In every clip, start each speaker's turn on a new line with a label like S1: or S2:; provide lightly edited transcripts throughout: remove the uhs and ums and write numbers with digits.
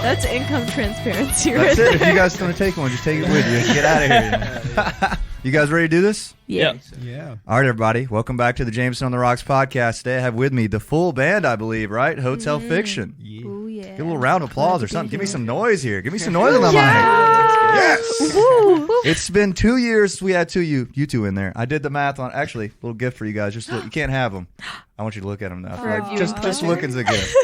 S1: That's income transparency right
S2: That's
S1: there.
S2: it. If you guys want to take one, just take it with you and get out of here. You guys ready to do this?
S1: Yeah.
S2: All right, everybody. Welcome back to the Jameson on the Rocks podcast. Today I have with me the full band, I believe, right? Hotel Fiction.
S3: Yeah.
S1: Ooh, yeah.
S2: Give a little round of applause or something. Give me some noise here. Give me some noise on the mic. Yes.
S1: Woo.
S2: It's been 2 years since we had you two in there. I did the math on. Actually, a little gift for you guys. Just look. You can't have them. I want you to look at them now.
S1: For our viewing
S2: Just
S1: pleasure.
S2: looking's a gift.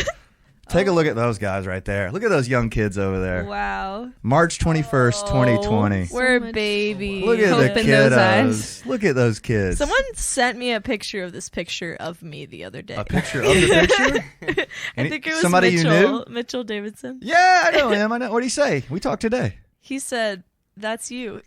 S2: Take a look at those guys right there. Look at those young kids over there.
S1: Wow.
S2: March 21st, 2020.
S1: We're
S4: much
S1: babies.
S2: Look at
S1: Hope
S2: the
S1: in those
S2: kiddos.
S1: eyes.
S2: Look at those kids.
S1: Someone sent me a picture of this picture of me the other day.
S2: A picture of the picture?
S1: I think it was
S2: somebody
S1: Mitchell,
S2: you knew?
S1: Mitchell Davidson.
S2: Yeah, I know him. I know. What did he say? We talked today.
S1: He said, "That's you."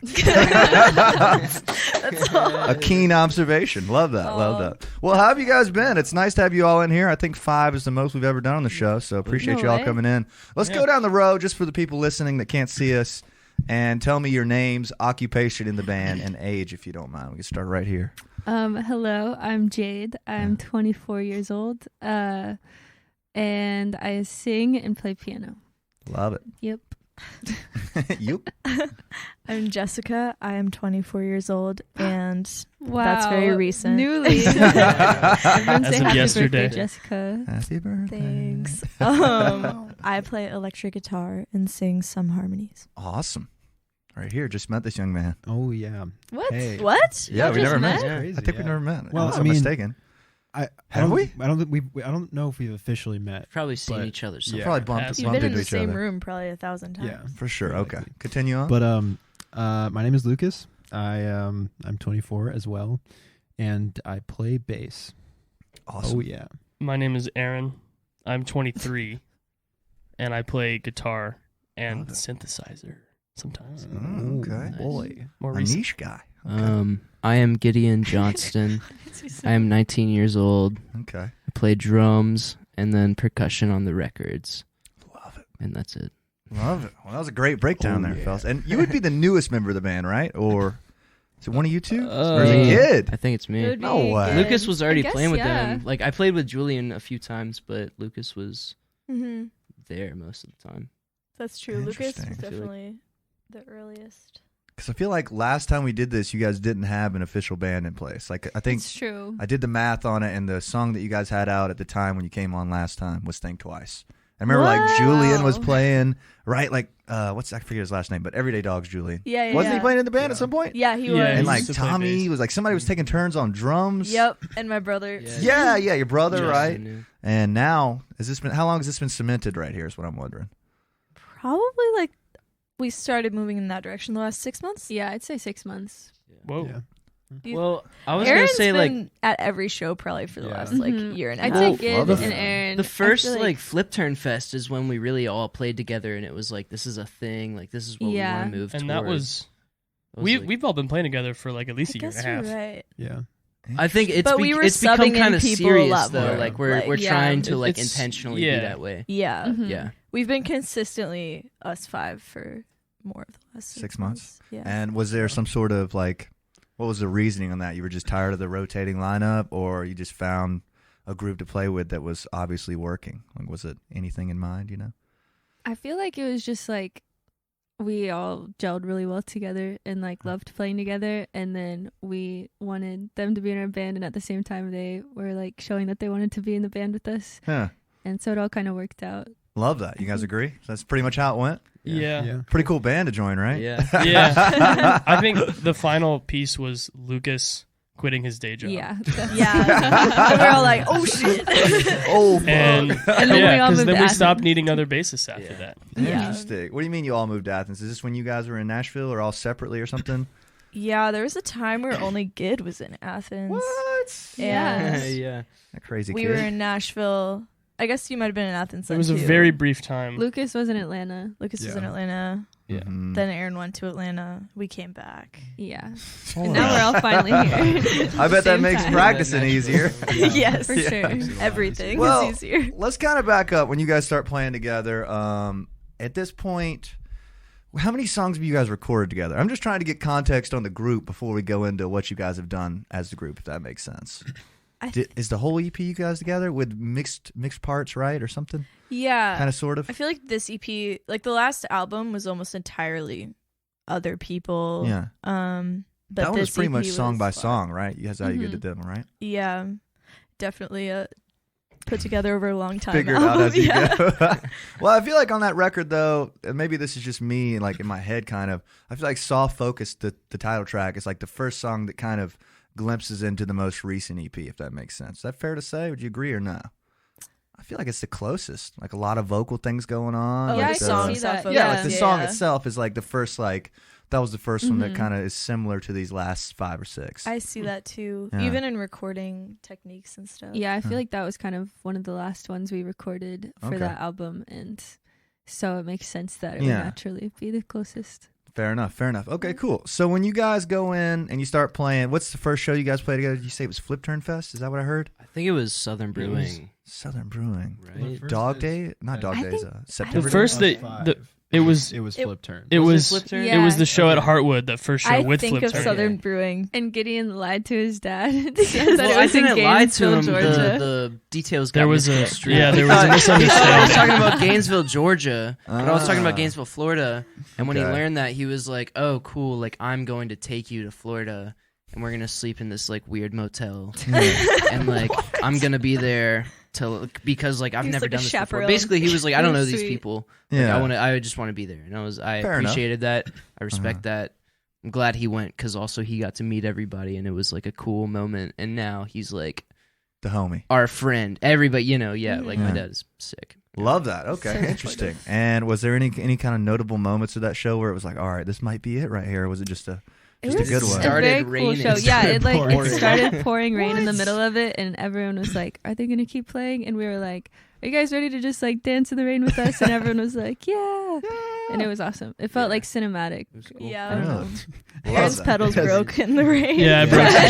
S1: That's all.
S2: A keen observation. Love that. Love
S1: Aw.
S2: that. Well, how have you guys been? It's nice to have you all in here. I think 5 is the most we've ever done on the show, so appreciate
S1: No
S2: you all
S1: way.
S2: coming in. Let's go down the road just for the people listening that can't see us, and tell me your names, occupation in the band, and age, if you don't mind. We can start right here.
S4: Hello, I'm Jade. I'm 24 years old, and I sing and play piano.
S2: Love it.
S4: Yep.
S2: You?
S1: I'm Jessica. I am 24 years old, and
S4: Wow.
S1: that's very recent.
S4: Newly. Everyone say
S3: As of
S4: happy
S3: yesterday.
S4: birthday, Jessica.
S2: Happy birthday.
S1: Thanks. I play electric guitar and sing some harmonies.
S2: Awesome. Right here. Just met this young man.
S3: Oh yeah.
S1: What?
S3: Hey.
S1: What?
S2: Yeah,
S1: Y'all
S2: we
S1: just
S2: never met.
S3: Crazy,
S2: I think we
S3: yeah.
S2: never met.
S3: Well,
S2: Unless
S3: I
S2: I'm
S3: mean-
S2: mistaken.
S3: I
S2: Have we?
S3: I don't think I don't know if we've officially met.
S5: Probably seen
S3: But-
S5: each other.
S3: Yeah.
S2: Probably bumped
S3: You've
S1: You've
S2: bumped
S1: been in
S2: into
S1: the
S2: each
S1: same
S2: other.
S1: room probably 1,000 times.
S3: Yeah.
S2: For sure.
S3: Exactly.
S2: Okay. Continue on.
S3: But my name is Lucas. I'm 24 as well, and I play bass.
S2: Awesome.
S3: Oh yeah.
S6: My name is Aaron. I'm 23, and I play guitar and
S2: Love it.
S6: synthesizer sometimes.
S2: Oh, okay.
S3: Boy.
S6: More
S2: A
S6: recent.
S2: niche guy. Okay.
S5: I am Gideon Johnston. I am 19 years old.
S2: Okay.
S5: I play drums and then percussion on the records,
S2: Love it.
S5: and that's it.
S2: Love it. Well, that was a great breakdown
S3: Oh,
S2: there,
S3: yeah.
S2: fellas. And you would be the newest member of the band, right? Or is it one of you two? or is
S5: Uh,
S2: it Kid?
S5: I think it's
S4: It
S5: me.
S4: would
S2: No
S4: be
S2: way.
S4: good.
S5: Lucas was already
S4: I guess,
S5: playing with
S4: yeah.
S5: them. Like I played with Julian a few times, but Lucas was
S1: Mm-hmm.
S5: there most of the time.
S1: That's true. Lucas
S2: Interesting.
S1: was
S5: I feel like-
S1: definitely the earliest.
S2: Because I feel like last time we did this, you guys didn't have an official band in place. Like I think
S4: It's true.
S2: I did the math on it, and the song that you guys had out at the time when you came on last time was "Think Twice." I remember like
S1: Wow.
S2: Julian was playing, right? Like I forget his last name, but Everyday Dogs Julian.
S1: Yeah, yeah.
S2: Wasn't he
S1: yeah.
S2: playing in the band
S3: Yeah.
S2: at some point?
S1: Yeah, he
S6: Yeah,
S1: was.
S2: And
S6: he
S2: like
S6: used to play
S2: Tommy
S6: bass.
S2: was like somebody was taking turns on drums.
S1: Yep, and my brother.
S2: Yeah, your brother,
S6: Jess.
S2: right? And now how long has this been cemented right here is what I'm wondering.
S1: Probably like we started moving in that direction the last 6 months.
S4: Yeah, I'd say 6 months.
S6: Whoa.
S3: Yeah.
S5: Well, I was
S1: Aaron's
S5: gonna say like
S1: been at every show probably for the
S3: Yeah.
S1: last like
S4: Mhm.
S1: year and a
S4: I'd
S1: half.
S4: say
S5: Well,
S4: Gid
S2: love
S4: and
S2: it.
S4: Aaron.
S5: the first
S4: I feel
S5: like Flipturn Fest is when we really all played together, and it was like this is a thing. Like this is what
S4: Yeah.
S5: we want to move
S6: And
S5: towards.
S6: that was
S5: It was,
S6: we've
S5: like-
S6: we've all been playing together for like at least
S1: I
S6: a year
S1: guess
S6: and a
S1: you're
S6: half.
S1: right.
S3: Yeah.
S5: I think it's
S1: But we were
S5: it's become
S1: subbing in
S5: kind of
S1: people a
S5: serious
S1: lot
S5: though.
S1: more.
S5: Like we're
S1: Like,
S4: yeah.
S5: trying to like
S6: It's-
S5: intentionally be
S6: yeah.
S5: that way.
S1: Yeah.
S4: Mhm.
S5: Yeah.
S1: We've been consistently us 5 for more of the last
S2: 6 months.
S1: Yeah.
S2: And was there some sort of like, what was the reasoning on that? You were just tired of the rotating lineup, or you just found a group to play with that was obviously working? Like, was it anything in mind? You know?
S4: I feel like it was just like we all gelled really well together and like loved playing together, and then we wanted them to be in our band, and at the same time they were like showing that they wanted to be in the band with us,
S2: Yeah.
S4: and so it all kind of worked out.
S2: Love that. You guys agree? That's pretty much how it went.
S6: Yeah.
S3: Yeah.
S2: Pretty cool band to join, right?
S5: Yeah.
S6: Yeah. I think the final piece was Lucas quitting his day job.
S4: Yeah.
S1: yeah. And we're all like, oh shit.
S2: Oh, fuck.
S6: And
S4: And then we
S6: yeah,
S4: all
S6: because
S4: moved
S6: then
S4: to
S6: we stopped
S4: Athens.
S6: needing other bassists after
S5: Yeah.
S6: that.
S1: Yeah.
S2: Interesting. What do you mean you all moved to Athens? Is this when you guys were in Nashville or all separately or something?
S1: Yeah, there was a time where only Gid was in Athens.
S2: What?
S1: Yeah.
S5: yeah.
S2: That crazy
S1: We
S2: kid.
S1: were in Nashville. I guess you might have been in Athens.
S6: It
S1: then,
S6: was a
S1: too.
S6: very brief time.
S4: Lucas was in Atlanta.
S1: Lucas was
S3: Yeah.
S1: in Atlanta.
S6: Yeah.
S2: Mhm.
S1: Then Aaron went to Atlanta. We came back.
S4: Yeah.
S2: Hold
S4: And now
S2: on.
S4: we're all finally here.
S2: I bet that
S4: Same
S2: makes
S4: time.
S2: practicing easier.
S1: Yes,
S4: For
S2: Yeah.
S4: sure.
S1: everything
S2: Well,
S1: is easier.
S2: Let's kind of back up when you guys start playing together. At this point, how many songs have you guys recorded together? I'm just trying to get context on the group before we go into what you guys have done as the group, if that makes sense. Is the whole EP you guys together with mixed parts, right, or something?
S1: Yeah.
S2: kind of, sort of?
S1: I feel like this EP, like the last album was almost entirely other people.
S2: Yeah.
S1: But
S2: that one was
S1: this
S2: pretty
S1: EP
S2: much song by
S1: was
S2: song, right? That's how you
S1: Mm-hmm.
S2: get to them, right?
S1: Yeah. Definitely put together over a long time.
S2: Figure it out
S1: album.
S2: as you
S1: Yeah.
S2: go. Well, I feel like on that record, though, and maybe this is just me, like in my head, kind of. I feel like "Soft Focus," the title track, is like the first song that kind of glimpses into the most recent EP, if that makes sense. Is that fair to say? Would you agree or no? I feel like it's the closest. Like a lot of vocal things going on.
S1: Oh,
S4: Yeah,
S2: like
S4: I
S1: the
S4: can
S1: song
S4: see that.
S1: Soft
S2: Yeah,
S1: Focus.
S2: like the
S1: Yeah,
S2: song
S1: yeah.
S2: itself is like the first, like that was the first one that
S1: Mhm.
S2: kind of is similar to these last 5 or 6.
S1: I see that too,
S2: Yeah.
S1: even in recording techniques and stuff.
S4: Yeah, I feel
S2: Huh.
S4: like that was kind of one of the last ones we recorded for
S2: Okay.
S4: that album, and so it makes sense that it
S2: Yeah.
S4: would naturally be the closest.
S2: Fair enough. Fair enough. Okay, cool. So when you guys go in and you start playing, what's the first show you guys play together? Did you say it was Flipturn Fest? Is that what I heard?
S5: I think it was Southern Brewing,
S2: Southern Brewing.
S5: right?
S2: Dog Day? Not Dog
S4: I
S2: Days.
S4: think-
S2: September.
S6: The first
S2: Day?
S6: that it was
S3: Flipturn.
S6: it was
S5: Flipturn?
S6: it was
S4: Yeah.
S6: the show at
S5: Okay.
S6: Heartwood, the first show
S1: I
S6: with
S1: think of
S6: Flipturn.
S1: Southern Brewing.
S4: And Gideon lied to his dad. He said that
S5: Well,
S4: it
S5: I
S4: was in
S5: didn't lie to
S4: Gainesville,
S5: him.
S4: Georgia.
S5: The details got
S6: There was a
S5: misconstrued.
S6: yeah, there
S5: He
S6: was a
S5: thought- he thought I was
S6: misunderstanding.
S5: talking about Gainesville, Georgia, but I was talking
S2: Ah.
S5: about Gainesville, Florida. And when he
S2: Okay.
S5: learned that, he was like, "Oh, cool! Like I'm going to take you to Florida, and we're gonna sleep in this like weird motel, and like I'm gonna be there because like I've
S1: He's
S5: never
S1: like a
S5: done this before."
S1: chaperone.
S5: Basically, he was like, "I don't know these
S4: Sweet.
S5: people. Like,
S2: Yeah.
S5: I just want to be there." And I
S2: Fair enough.
S5: appreciated that. I respect that. I'm glad he went because also he got to meet everybody, and it was like a cool moment. And now he's like
S2: The homie.
S5: our friend. Everybody, like my
S2: Yeah.
S5: dad is sick.
S2: Love that. Okay,
S4: So
S2: interesting. And was there any kind of notable moments of that show where it was like, all right, this might be it right here? Or was it just a
S1: It
S2: just a
S1: was
S2: good one?
S4: a
S5: Started
S4: very cool
S5: raining.
S4: show. Yeah, it like
S3: pouring.
S4: it started pouring rain in the middle of it, and everyone was like, "Are they gonna keep playing?" And we were like, "Are you guys ready to just like dance in the rain with us?" And everyone was like, "Yeah." And it was awesome. It felt
S5: Yeah.
S4: like cinematic.
S5: It was cool.
S1: Yeah.
S4: I don't know.
S2: Love
S1: Aaron's
S2: that.
S1: pedals
S2: Yes.
S1: broke in the rain.
S6: Yeah, I broke some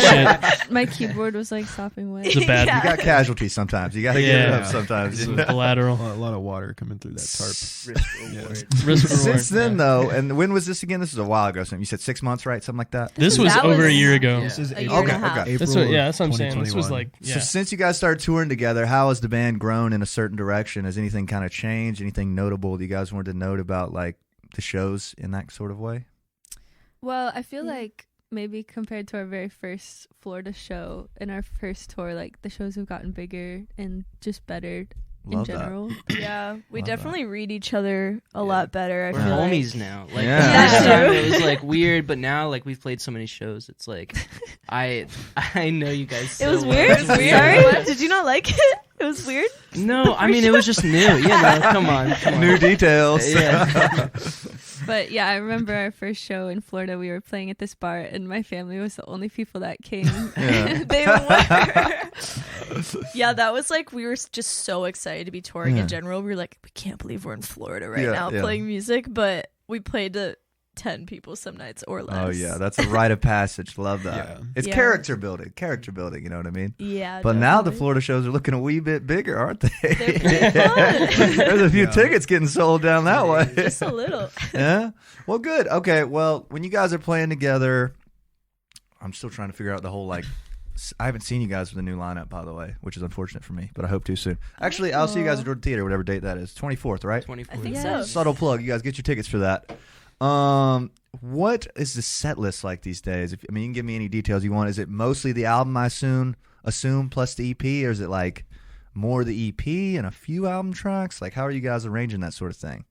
S6: shit.
S4: My keyboard was like sopping wet.
S6: It's a bad
S2: You got casualties sometimes. You got to get it
S6: Yeah.
S2: up sometimes.
S3: It's
S2: you know?
S6: collateral.
S3: A lot of water coming through that tarp.
S5: Risk reward.
S6: Risk reward.
S2: Since then, though, and when was this again? This was a while ago. Something you said 6 months, right? Something like that.
S6: This was
S1: That
S6: over a
S1: was-
S6: year ago.
S5: Yeah.
S3: This is
S1: A year
S3: April,
S1: and a
S2: Okay,
S1: half.
S2: okay.
S3: April
S6: That's what. Yeah, that's what I'm saying. This was
S3: 2021.
S6: like. Yeah.
S2: So since you guys started touring together, how has the band grown in a certain direction? Has anything kind of changed? Anything notable that you guys wanted to note about, like the shows in that sort of way?
S4: Well, I feel like maybe compared to our very first Florida show and our first tour, like the shows have gotten bigger and just better
S2: Love
S4: in general.
S1: Yeah, we
S2: Love
S1: definitely read each other a lot better. I
S5: We're
S1: feel like.
S5: homies now. Like
S2: Yeah.
S5: the
S1: That's
S5: first time
S1: true.
S5: it was like weird, but now like we've played so many shows. It's like I know you guys.
S1: It
S5: so
S1: was
S5: well.
S1: weird.
S5: It's weird.
S1: Sorry, did you not like it? It was weird.
S5: No, I mean it was just new. Yeah, no, come on.
S2: New details.
S5: Yeah.
S1: But yeah, I remember our first show in Florida. We were playing at this bar, and my family was the only people that came.
S2: Yeah.
S1: They were. Yeah, that was like we were just so excited to be touring
S2: Yeah.
S1: in general. We were like, we can't believe we're in Florida right
S2: Yeah,
S1: now
S2: yeah.
S1: playing music. But we played to 10 people some nights or less.
S2: Oh yeah, that's a rite of passage. Love that.
S3: Yeah.
S2: It's
S1: Yeah.
S2: character building. Character building. You know what I mean?
S1: Yeah.
S2: But now the
S1: definitely.
S2: Florida shows are looking a wee bit bigger, aren't they?
S1: They're pretty fun.
S2: There's a few
S3: Yeah.
S2: tickets getting sold down that way.
S1: Just a little.
S2: Yeah. Well, good. Okay. Well, when you guys are playing together, I'm still trying to figure out the whole like. I haven't seen you guys with the new lineup, by the way, which is unfortunate for me, but I hope to soon. Actually, I'll see you guys at Jordan Theater, whatever date that is. 24th, right?
S5: 24.
S1: I think
S4: Yes.
S1: so.
S2: Subtle plug. You guys get your tickets for that. What is the set list like these days? You can give me any details you want. Is it mostly the album, I assume plus the EP, or is it like more the EP and a few album tracks? Like, how are you guys arranging that sort of thing?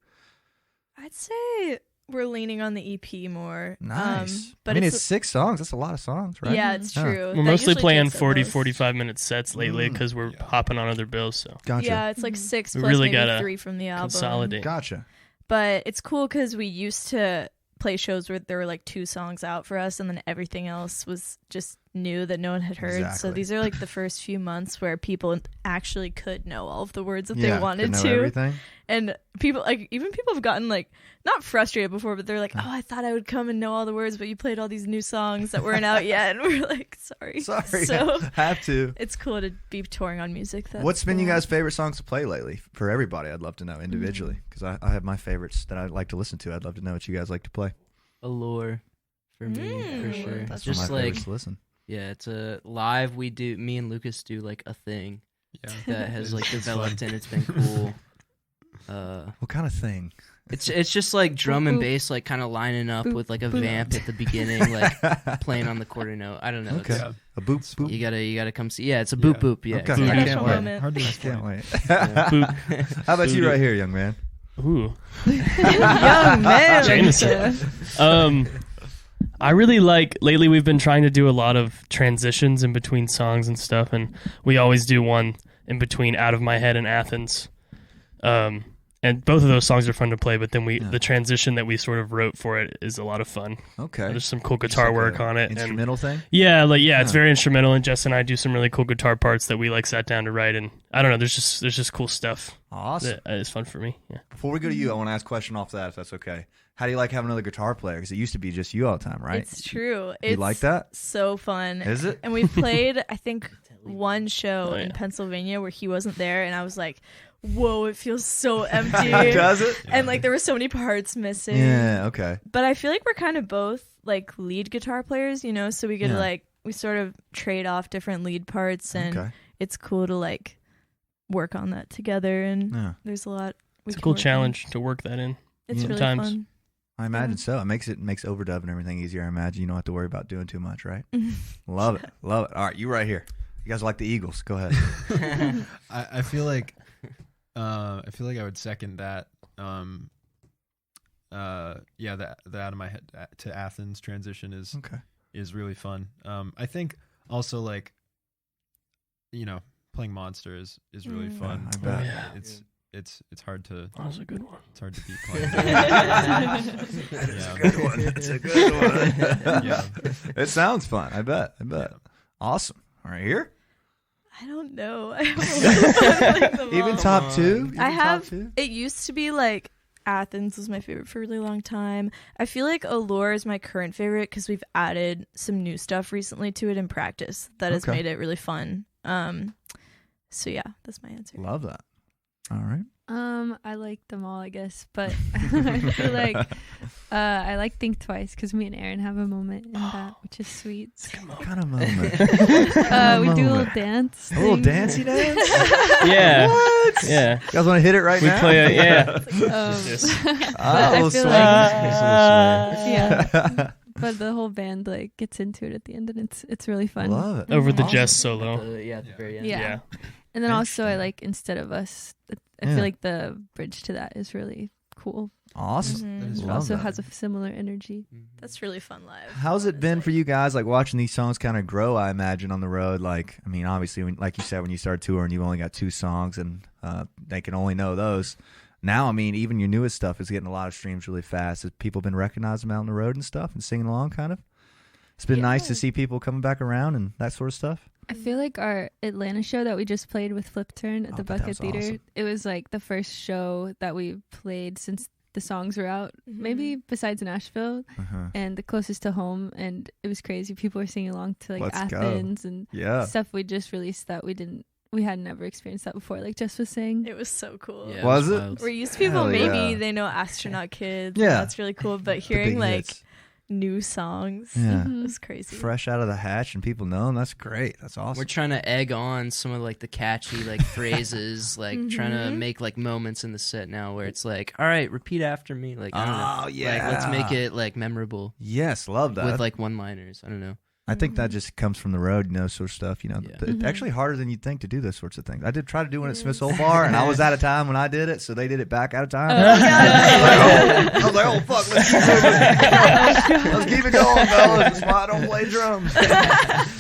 S1: I'd say we're leaning on the EP more.
S2: Nice.
S1: But
S2: it's 6 songs. That's a lot of songs, right?
S1: Yeah, it's
S2: Huh.
S1: true.
S6: We're
S1: That
S6: mostly
S1: usually
S6: playing
S1: takes up
S6: 40,
S1: most.
S6: 45-minute sets lately
S2: Mm.
S6: because we're
S3: Yeah.
S6: hopping on other bills. So
S2: Gotcha.
S1: Yeah, it's like 6
S6: We
S1: plus
S6: really
S1: maybe
S6: gotta
S1: 3 from the album.
S6: consolidate.
S2: Gotcha.
S1: But it's cool because we used to play shows where there were like 2 songs out for us, and then everything else was just new that no one had heard. So
S2: Exactly.
S1: these are like the first few months where people actually could know all of the words that
S2: Yeah,
S1: they wanted
S2: could know
S1: to.
S2: everything.
S1: And people, like, even people have gotten like not frustrated before, but they're like, "Oh, I thought I would come and know all the words, but you played all these new songs that weren't out yet." And we're like, "Sorry."
S2: Sorry.
S1: So
S2: Have to.
S1: it's cool to be touring on music.
S2: What's been you
S1: cool.
S2: guys' favorite songs to play lately? For everybody, I'd love to know individually because I have my favorites that I like to listen to. I'd love to know what you guys like to play.
S5: Allure for me for
S1: Mm.
S5: sure.
S2: That's
S5: Just
S2: one of my
S5: like
S2: favorites to listen.
S5: yeah, it's a live. Me and Lucas do like a thing
S3: Yeah.
S5: that has
S3: It's-
S5: like
S3: it's
S5: developed
S3: fun.
S5: and it's been cool.
S2: What kind of thing?
S5: It's just like drum and
S4: Boop,
S5: bass like kind of lining up
S4: boop,
S5: with like a
S4: boop.
S5: vamp at the beginning, like playing on the quarter note. I don't know.
S2: Okay.
S5: It's-
S3: Yeah.
S2: A boop boop.
S5: You gotta come see. Yeah, it's a boop
S3: Yeah.
S5: boop. Yeah.
S2: Okay.
S5: exactly.
S2: I can't
S1: Special
S2: wait.
S1: moment.
S3: Hard to
S2: I
S3: explain.
S2: can't wait.
S6: Boop.
S2: How about you
S6: Booty.
S2: right here, young man?
S6: Ooh.
S1: Young man.
S6: Jameson. I really like lately we've been trying to do a lot of transitions in between songs and stuff, and we always do one in between Out of My Head and Athens. And both of those songs are fun to play, but then the transition that we sort of wrote for it is a lot of fun.
S2: Okay.
S6: There's some cool guitar work on it.
S2: Instrumental thing?
S6: And it's very instrumental, and Jess and I do some really cool guitar parts that we like sat down to write, and I don't know, there's just cool stuff.
S2: Awesome.
S6: That is fun for me. Yeah.
S2: Before we go to you, I want to ask a question off that, if that's okay. How do you like having another guitar player? Because it used to be just you all the time, right?
S1: It's true.
S2: You like that?
S1: So fun.
S2: Is it?
S1: And we've played, I think, one show
S6: Oh,
S1: in
S6: yeah.
S1: Pennsylvania where he wasn't there, and I was like, whoa, it feels so empty.
S2: Does it?
S1: And like there were so many parts missing.
S2: Yeah, okay.
S1: But I feel like we're kind of both like lead guitar players, you know, so we get to like, we sort of trade off different lead parts, and
S2: Okay.
S1: it's cool to like work on that together, and
S2: Yeah.
S1: there's a lot.
S6: It's a cool challenge to work that in.
S1: It's really
S6: Sometimes.
S1: fun.
S2: I imagine so. It makes overdub and everything easier. I imagine you don't have to worry about doing too much, right? Love it. Love it. All right, you right here. You guys like the Eagles. Go ahead.
S3: I feel like I would second that. The Out of My Head to Athens transition is really fun. I think also like, you know, playing Monster is really fun.
S2: I bet.
S6: Yeah.
S3: It's hard to
S6: That was a good one.
S3: it's hard to beat playing.
S2: That's a good one. That's a good one.
S3: Yeah.
S2: It sounds fun. I bet. Awesome. All right, here.
S1: I don't know. I have a little fun playing them
S2: Even
S1: all.
S2: top two?
S1: I
S2: Even
S1: have.
S2: top two?
S1: It used to be like Athens was my favorite for a really long time. I feel like Allure is my current favorite because we've added some new stuff recently to it in practice that has
S2: Okay.
S1: made it really fun. So yeah, that's my answer.
S2: Love that. All right.
S4: I like them all, I guess, but I feel like I like Think Twice because me and Aaron have a moment in that, which is sweet.
S2: What kind of moment?
S4: We do a little dance.
S2: A little
S4: thing.
S2: dancey dance?
S6: Yeah.
S2: What?
S6: Yeah.
S2: You guys want to hit it right
S6: We
S2: now?
S6: play
S4: Um,
S2: Ah,
S4: I
S2: a little
S4: feel
S2: swing.
S4: yeah, but the whole band like gets into it at the end, and it's really fun.
S2: Love it.
S6: Over the
S2: Awesome.
S6: Jess solo.
S5: At the very end.
S4: Yeah. And then also I
S2: Interesting.
S4: like Instead of Us. I
S2: Yeah.
S4: feel like the bridge to that is really cool.
S2: Awesome.
S1: Mhm.
S3: That is
S4: It
S2: Love
S4: also
S2: that.
S4: has a similar energy.
S1: That's really fun live.
S2: How's it been for you guys, like watching these songs kind of grow, I imagine, on the road? Like, I mean, obviously, like you said, when you start touring, you've only got 2 songs, and they can only know those. Now, I mean, even your newest stuff is getting a lot of streams really fast. Have people been recognizing them out on the road and stuff and singing along, kind of? It's been nice to see people coming back around and that sort of stuff.
S4: I feel like our Atlanta show that we just played with Flipturn at
S2: Oh,
S4: the
S2: but that
S4: Bucket
S2: was
S4: Theater,
S2: awesome.
S4: it was like the first show that we played since the songs were out, maybe besides Nashville,
S2: Uh-huh.
S4: and the closest to home. And it was crazy. People were singing along to like
S2: Let's go.
S4: Athens and
S2: Yeah.
S4: stuff we just released that we had never experienced that before. Like Jess was saying.
S1: It was so cool.
S5: Yeah,
S2: Was it?
S5: wild.
S1: We're used to people
S2: Hell
S1: maybe
S2: yeah.
S1: they know Astronaut Kids.
S2: Yeah.
S1: That's really cool. But
S2: The
S1: hearing
S2: big
S1: like
S2: hits.
S1: new songs
S2: Yeah.
S4: Mhm.
S1: was crazy.
S2: Fresh out of the hatch and people know them. That's great. That's awesome.
S5: We're trying to egg on some of like the catchy like phrases, like trying to make like moments in the set now where it's like, all right, repeat after me. Like, I don't know.
S2: Oh, yeah.
S5: Like, let's make it like memorable
S2: Yes, love that.
S5: with like one-liners. I don't know.
S2: I think that just comes from the road, sort of stuff. You know,
S5: Yeah.
S2: It's actually harder than you'd think to do those sorts of things. I did try to do one at Smith's Old Bar, and I was out of time when I did it, so they did it back out of time. I was like, oh fuck, let's keep moving. Let's keep it going, fellas. That's why I don't play drums.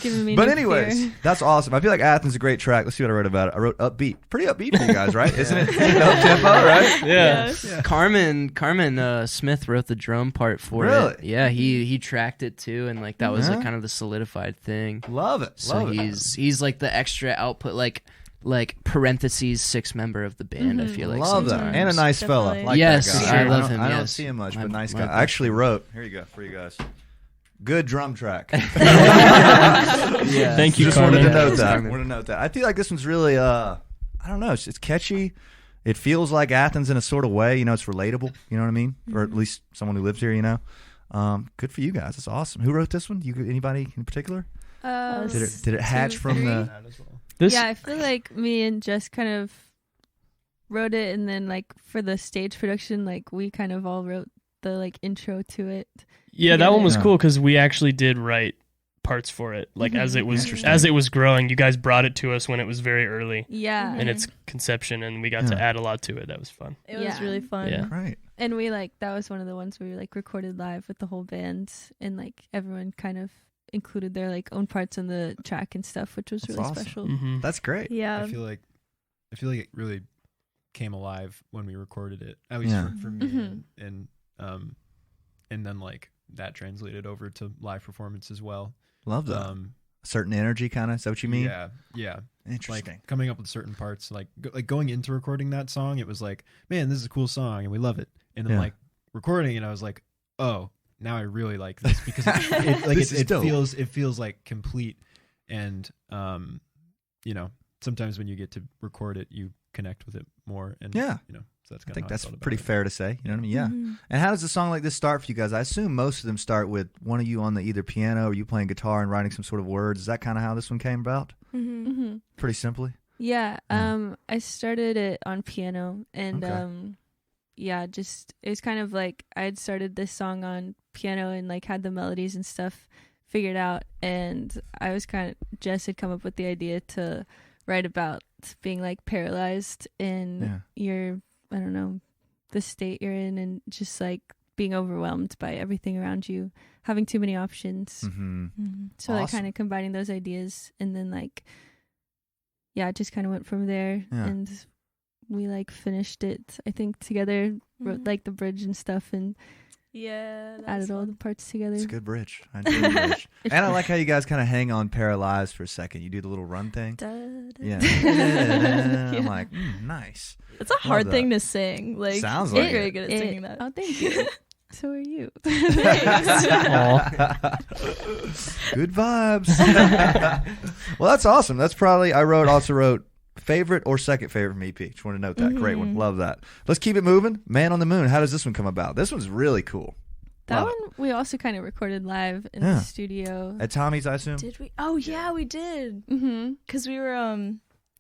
S4: Giving me
S2: But
S4: new
S2: anyways,
S4: fear.
S2: that's awesome. I feel like Athens is a great track. Let's see what I wrote about it. I wrote upbeat, pretty upbeat for you guys, right? Isn't it? Up tempo, right?
S6: Yeah.
S5: Carmen Smith wrote the drum part for
S2: Really?
S5: it. Yeah, he tracked it too, and like that was
S2: Yeah.
S5: like kind of the solidified thing.
S2: Love it.
S5: So
S2: Love it.
S5: he's like the extra output, like parentheses 6th member of the band. I feel like
S2: Love that.
S5: sometimes.
S2: And a nice fella.
S1: Definitely.
S2: Like
S5: Yes,
S2: that guy.
S5: I love
S2: don't-
S5: him,
S2: I don't
S5: yes.
S2: see him much, but
S5: My-
S2: nice
S5: my
S2: guy. I
S5: best
S2: actually wrote, here you go, for you guys. Good drum track.
S5: Yeah.
S6: Thank you,
S2: Just wanted to
S6: Carmen.
S2: note that.
S5: Carmen.
S2: Wanted to note that. I feel like this one's really, I don't know, it's catchy. It feels like Athens in a sort of way. You know, it's relatable. You know what I mean? Or at least someone who lives here. You know. Good for you guys. That's awesome. Who wrote this one? Anybody in particular? Did it hatch from the?
S6: This
S4: Yeah, I feel like me and Jess kind of wrote it, and then like for the stage production, like we kind of all wrote the like intro to it.
S6: Yeah, that one was
S2: Yeah.
S6: cool because we actually did write parts for it. Like as it was
S2: Interesting.
S6: growing, you guys brought it to us when it was very early
S4: Yeah.
S6: in its conception, and we got to add a lot to it. That was fun.
S1: It was
S4: Yeah.
S1: really fun.
S6: Yeah.
S2: Right.
S4: And we like that was one of the ones where we like recorded live with the whole band, and like everyone kind of included their like own parts in the track and stuff, which was
S2: That's
S4: really
S2: awesome.
S4: special.
S6: Mm-hmm.
S2: That's great.
S1: Yeah.
S3: I feel like it really came alive when we recorded it, at least
S2: Yeah.
S3: for me,
S4: Mhm.
S3: and then like that translated over to live performance as well.
S2: Love that. Certain energy, kind of. Is that what you mean?
S3: Yeah.
S2: Interesting.
S3: Like coming up with certain parts, like going into recording that song, it was like, man, this is a cool song and we love it. And then
S2: Yeah.
S3: like recording it, I was like, oh, now I really like this because it feels like complete. And you know, sometimes when you get to record it, you connect with it more. And
S2: Yeah.
S3: you know, so that's
S2: I
S3: kind
S2: think
S3: of
S2: that's pretty fair to say. You know what I mean? Yeah.
S1: Mm-hmm.
S2: And how does a song like this start for you guys? I assume most of them start with one of you on the either piano or you playing guitar and writing some sort of words. Is that kind of how this one came about?
S1: Mm-hmm.
S4: Mm-hmm.
S2: Pretty simply.
S4: Yeah.
S2: Yeah.
S4: I started it on piano, and
S2: Okay.
S4: yeah, just it was kind of like I had started this song on piano and like had the melodies and stuff figured out, and I was Jess had come up with the idea to write about being like paralyzed in your, I don't know, the state you're in, and just like being overwhelmed by everything around you, having too many options.
S2: Mm-hmm.
S4: So like
S2: Awesome.
S4: kind of combining those ideas, and then like, yeah, it just kind of went from there.
S2: Yeah.
S4: And we like finished it, I think, together, wrote like the bridge and stuff, and
S1: Yeah.
S4: added all the parts together.
S2: It's a good bridge. I enjoy the bridge. And I like how you guys kind of hang on Paralyzed for a second. You do the little run thing. Yeah. I'm like, nice.
S1: It's a hard
S2: that.
S1: thing to sing. Like,
S2: Sounds
S1: you're
S2: like
S1: very
S2: it.
S1: good at singing that.
S4: Oh, thank you. So are you.
S2: Good vibes. Well, that's awesome. That's probably, also wrote favorite or second favorite from EP. Just want to note that. Great one. Love that. Let's keep it moving. Man on the Moon. How does this one come about? This one's really cool.
S4: That
S2: Love
S4: one we also kind of recorded live in
S2: Yeah.
S4: the studio.
S2: At Tommy's, I assume?
S1: Did we? Oh, yeah, we did.
S4: Mm-hmm.
S1: Because we were,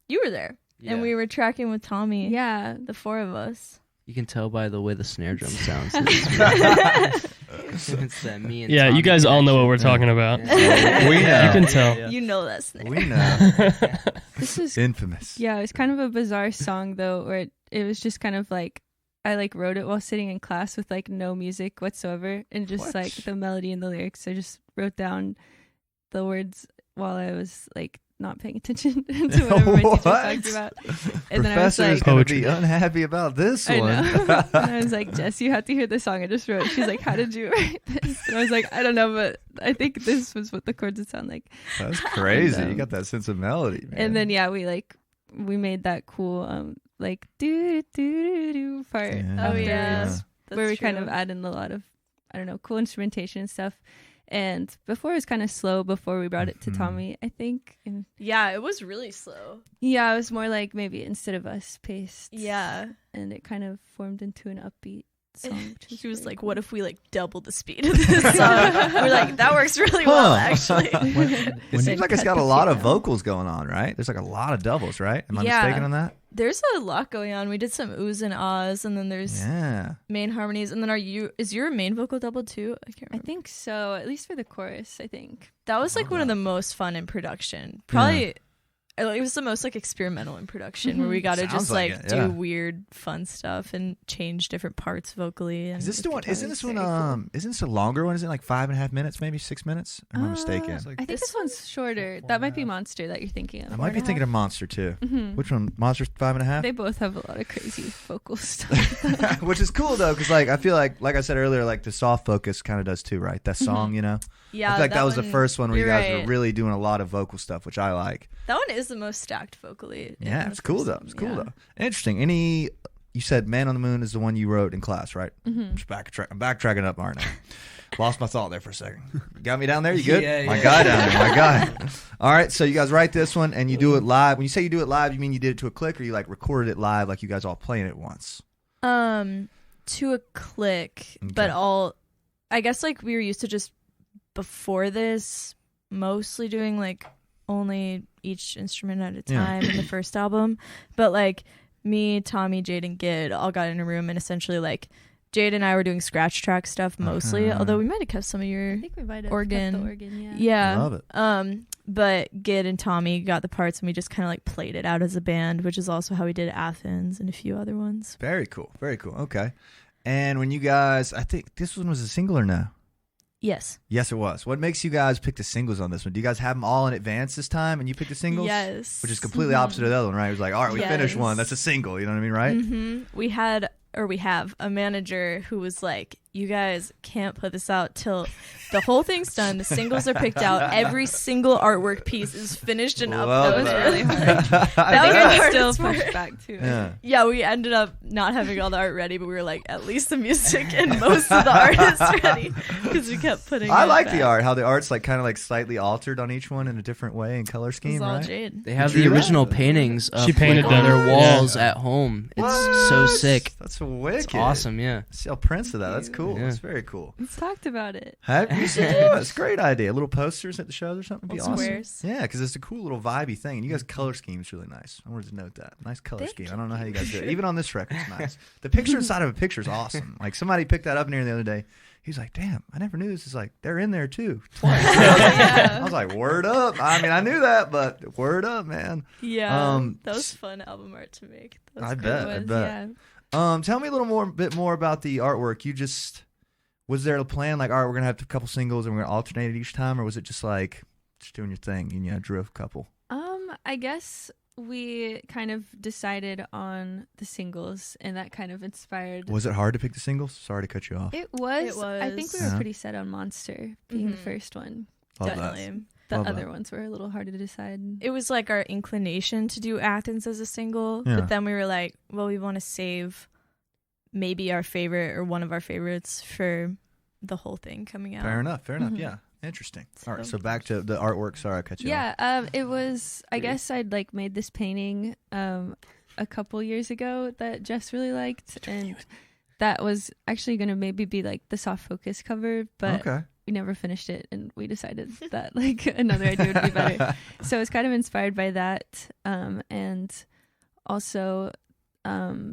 S1: you were there.
S5: Yeah.
S1: And we were tracking with Tommy.
S4: Yeah.
S1: The four of us.
S5: You can tell by the way the snare drum sounds. It's that me and
S6: Yeah, you
S5: Tommy
S6: guys all know what we're
S5: connection.
S6: talking about.
S5: Yeah.
S2: We know.
S6: You can tell.
S5: Yeah.
S1: You know that snare.
S2: We know.
S4: This was
S2: Infamous.
S4: Yeah, it was kind of a bizarre song though, where it was just kind of like I like wrote it while sitting in class with like no music whatsoever, and just
S2: What?
S4: like the melody and the lyrics. I just wrote down the words while I was like not paying attention to whatever my teacher was talking about. And then I was
S2: Professor is
S4: like,
S2: going to
S6: Poetry.
S2: be unhappy about this
S4: I
S2: one.
S4: know. And I was like, Jess, you have to hear the song I just wrote. She's like, how did you write this? And I was like, I don't know, but I think this was what the chords would sound like.
S2: That's crazy.
S4: And,
S2: You got that sense of melody, man.
S4: And then yeah, we made that cool like do do do part.
S2: Yeah.
S1: Oh,
S4: afterwards,
S1: yeah. That's
S4: where we kind
S1: true.
S4: of add in a lot of, I don't know, cool instrumentation and stuff. And before it was kind of slow before we brought it to
S2: Mhm.
S4: Tommy, I think. And
S1: Yeah, it was really slow.
S4: yeah, it was more like maybe Instead of Us paced.
S1: Yeah.
S4: And it kind of formed into an upbeat song. Which
S1: She was
S4: very
S1: like,
S4: cool.
S1: what if we like double the speed of this song? We're like, that works really well,
S2: Huh.
S1: actually.
S2: It seems like it's got a lot of vocals going on, right? There's like a lot of doubles, right? Am I
S1: Yeah.
S2: mistaken on that?
S1: There's a lot going on. We did some oohs and ahs, and then there's
S2: Yeah.
S1: main harmonies, and then is your main vocal double too? I can't
S4: I
S1: remember.
S4: think so, at least for the chorus, I think.
S1: That was like
S2: Love
S1: one of
S2: that.
S1: the most fun in production. Probably it was the most like experimental in production where we got to
S2: Sounds
S1: just
S2: like
S1: like
S2: it, yeah.
S1: do weird fun stuff and change different parts vocally. And
S2: Is this
S1: with
S2: the one?
S1: guitar.
S2: Isn't this
S1: It's
S2: one?
S1: very cool.
S2: Isn't this a longer one? Is it like 5.5 minutes, maybe 6 minutes? Or am I mistaken?
S3: It's like
S4: I think
S1: This
S4: this one's shorter. That might be Monster that you're thinking of.
S2: I might be thinking of Monster too.
S4: Mhm.
S2: Which one? Monster 5.5?
S4: They both have a lot of crazy vocal stuff.
S2: Which is cool though, because like I feel like I said earlier, like the soft focus kind of does too, right? That song, you know.
S1: Yeah,
S2: I feel like that was the
S1: one-
S2: first one where you
S1: you're
S2: guys
S1: right.
S2: were really doing a lot of vocal stuff, which I like.
S1: That one is the most stacked vocally. in
S2: Yeah,
S1: the
S2: it's cool
S1: first
S2: though.
S1: one,
S2: It's cool
S1: yeah.
S2: though. Interesting. You said "Man on the Moon" is the one you wrote in class, right?
S4: Mhm.
S2: I'm backtracking up, aren't I? Lost my thought there for a second. You got me down there? You good?
S5: Yeah,
S2: my
S5: yeah.
S2: guy down there. My guy. All right, so you guys write this one and you do it live. When you say you do it live, you mean you did it to a click, or you like recorded it live, like you guys all playing it once?
S1: To a click, but I guess like we were used to just before this mostly doing like only each instrument at a
S2: Yeah.
S1: time in the first album, but like me, Tommy, Jade, and Gid all got in a room, and essentially like Jade and I were doing scratch track stuff mostly, although we might have kept some of your
S4: I think we might have
S1: organ.
S4: kept the organ,
S1: Yeah.
S2: I love it.
S1: But Gid and Tommy got the parts, and we just kind of like played it out as a band, which is also how we did Athens and a few other ones.
S2: Very cool. Very cool. Okay. And when you guys, I think this one was a single or no?
S1: Yes.
S2: Yes, it was. What makes you guys pick the singles on this one? Do you guys have them all in advance this time, and you pick the singles?
S1: Yes.
S2: Which is completely opposite of the other one, right? It was like, all right, we finished one. That's a single. You know what I mean, right?
S1: Mm-hmm. We have a manager who was like, you guys can't put this out till the whole thing's done. The singles are picked out. Every single artwork piece is finished and up.
S2: Love
S4: That was
S2: that.
S4: really hard.
S1: That was
S4: I
S1: hard.
S4: still pushed back to it.
S2: Yeah.
S1: Yeah, we ended up not having all the art ready, but we were like, at least the music and most of the art is ready because we kept putting.
S2: I
S1: it
S2: like
S1: back.
S2: the art, how the art's like kind of like slightly altered on each one in a different way and color
S1: It
S2: scheme,
S1: was all
S2: right?
S1: Jade.
S5: They have
S2: Did you
S5: the
S2: do that?
S5: original paintings up
S6: She painted
S5: like, on
S6: them.
S5: their walls at home. It's so
S2: What?
S5: sick.
S2: That's wicked.
S5: It's awesome, yeah.
S2: See prints of that. That's cool.
S5: Yeah.
S2: That's very cool.
S4: Let's talk about it.
S2: Have you seen it? It's a great idea. Little posters at the shows or something would be
S1: Little
S2: awesome.
S1: squares.
S2: Yeah, because it's a cool little vibey thing. And you guys' color scheme is really nice. I wanted to note that. Nice color
S1: Thank
S2: scheme. I don't know how you guys do it. Even on this record, it's nice. The picture inside of a picture is awesome. Like somebody picked that up in here the other day. He's like, damn, I never knew this. Is like, they're in there too. Twice. I was like, word up. I mean, I knew that, but word up, man.
S1: Yeah, that was fun album art to make. That was
S2: I
S1: cool.
S2: bet. I bet. Tell me a bit more about the artwork. Was there a plan like, all right, we're gonna have a couple singles and we're gonna alternate it each time, or was it just like just doing your thing and you drew a couple?
S4: I guess we kind of decided on the singles, and that kind of inspired.
S2: Was it hard to pick the singles? Sorry to cut you off.
S4: It was.
S1: It
S4: I think we were
S2: was.
S4: pretty set on Monster being the first one.
S2: Love that.
S1: Definitely.
S4: The
S2: Love
S4: other
S2: that.
S4: ones were a little harder to decide.
S1: It was like our inclination to do Athens as a single,
S2: Yeah.
S1: but then we were like, well, we want to save maybe our favorite or one of our favorites for the whole thing coming out.
S2: Fair enough.
S1: Mhm.
S2: Yeah. Interesting. All right.
S1: So-
S2: So back to the artwork. Sorry, I cut you off.
S4: Yeah, it was. I guess I'd like made this painting a couple years ago that Jess really liked, and that was actually going to maybe be like the soft focus cover, but
S2: Okay.
S4: we never finished it, and we decided that like another idea would be better. So it's kind of inspired by that, and also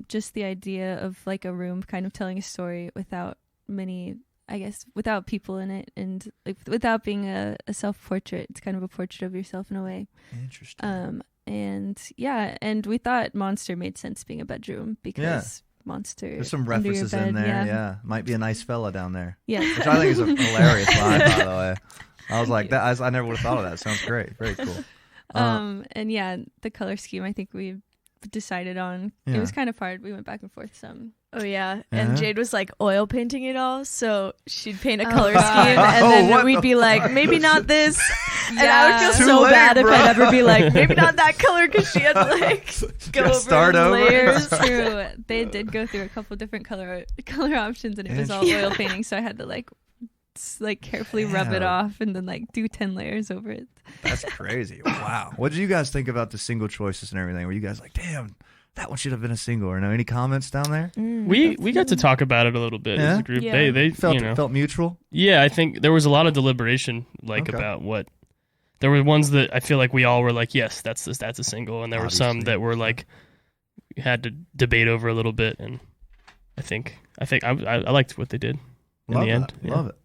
S4: just the idea of like a room kind of telling a story without many. I guess without people in it, and like without being a self-portrait. It's kind of a portrait of yourself in a way.
S2: Interesting.
S4: And yeah, and we thought Monster made sense being a bedroom because Monster.
S2: There's some
S4: under your
S2: references
S4: bed,
S2: in there.
S4: Yeah.
S2: Might be a nice fella down there.
S4: Yeah.
S2: Which I think is a hilarious line, by the way. I was like, that. I never would have thought of that. Sounds great. Very cool.
S4: And yeah, the color scheme I think we decided on.
S2: Yeah.
S4: It was kind of hard. We went back and forth some.
S1: Oh yeah,
S2: Uh-huh.
S1: and Jade was like oil painting it all, so she'd paint a
S4: Oh,
S1: color
S4: God.
S1: scheme, and
S2: Oh,
S1: then
S2: what
S1: we'd
S2: the
S1: be like,
S2: fuck?
S1: maybe not this, and I
S4: Yeah.
S1: would
S2: Too
S1: feel so
S2: late,
S1: bad
S2: bro.
S1: if I'd ever be like, maybe not that color, because she had to like go
S2: Gotta
S1: over
S2: start
S1: the
S2: over.
S1: layers.
S4: It's true. They did go through a couple different color options, and it was all oil painting, so I had to like carefully rub it
S2: Yeah.
S4: off and then like do 10 layers over it.
S2: That's crazy. Wow. What did you guys think about the single choices and everything? Were you guys like, damn, that one should have been a single? Or no? Any comments down there?
S6: We got to talk about it a little bit as
S2: Yeah?
S6: a group.
S1: Yeah.
S6: They
S2: Felt mutual?
S6: yeah, I think there was a lot of deliberation
S2: Okay.
S6: about what. There were ones that I feel like we all were like, yes, that's a single, and there were some
S2: Obviously.
S6: that were like had to debate over a little bit, and I think I liked what they did in
S2: Love
S6: the
S2: that.
S6: end. Yeah.
S2: Love it.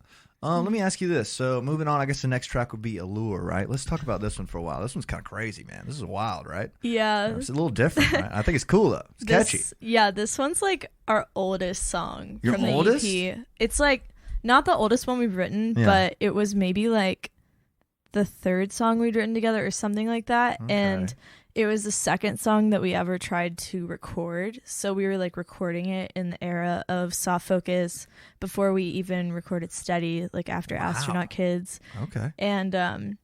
S2: Let me ask you this. So moving on, I guess the next track would be Allure, right? Let's talk about this one for a while. This one's kind of crazy, man. This is wild, right?
S1: Yeah,
S2: It's a little different, right? I think it's cool, though. It's catchy.
S1: Yeah, this one's like our oldest song
S2: Your
S1: from the
S2: oldest?
S1: EP. It's like not the oldest one we've written,
S2: Yeah.
S1: but it was maybe like the third song we'd written together or something like that.
S2: Okay.
S1: And it was the second song that we ever tried to record. So we were like recording it in the era of Soft Focus before we even recorded Steady, like after
S2: Wow.
S1: Astronaut Kids.
S2: Okay.
S1: And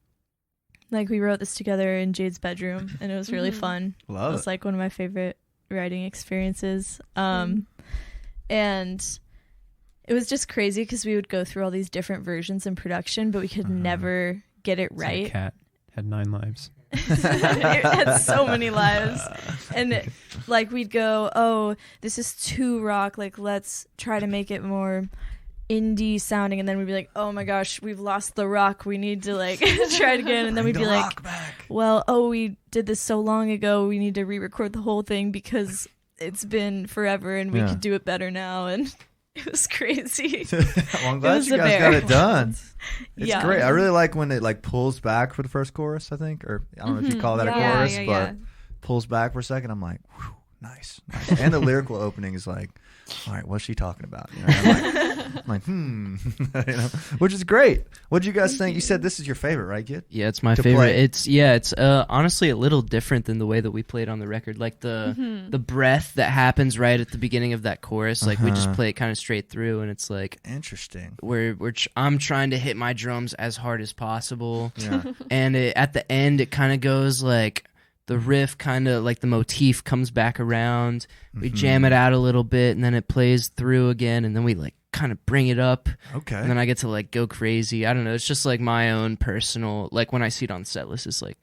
S1: like we wrote this together in Jade's bedroom, and it was really fun. It
S2: Love
S1: was
S2: it.
S1: like one of my favorite writing experiences. And it was just crazy because we would go through all these different versions in production, but we could never get it
S3: It's like
S1: right.
S3: cat had 9 lives.
S1: It had so many lives. And like we'd go, oh, this is too rock, like let's try to make it more indie sounding, and then we'd be like, oh my gosh, we've lost the rock, we need to like try it again. And then we'd
S2: Bring
S1: be
S2: the
S1: like,
S2: rock back.
S1: well, oh, we did this so long ago, we need to re-record the whole thing because it's been forever and we could do it better now, and it was crazy.
S2: Well, I'm glad you guys got it done. It's
S1: Yeah.
S2: great. I really like when it like pulls back for the first chorus, I think, or I don't know if you call that a chorus, but pulls back for a second. I'm like, whew, nice. And the lyrical opening is like, all right, what's she talking about? You know, I'm like, you know, which is great. What did you guys think? You said this is your favorite, right, Gid?
S5: Yeah, it's my
S2: To
S5: favorite.
S2: play.
S5: It's honestly a little different than the way that we played on the record. Like the breath that happens right at the beginning of that chorus, like we just play it kind of straight through, and it's like
S2: Interesting.
S5: I'm trying to hit my drums as hard as possible,
S2: Yeah.
S5: and at the end it kind of goes like the riff kind of like the motif comes back around. We jam it out a little bit, and then it plays through again, and then we like kind of bring it up.
S2: Okay.
S5: And then I get to like go crazy. I don't know. It's just like my own personal, like when I see it on set list, it's like,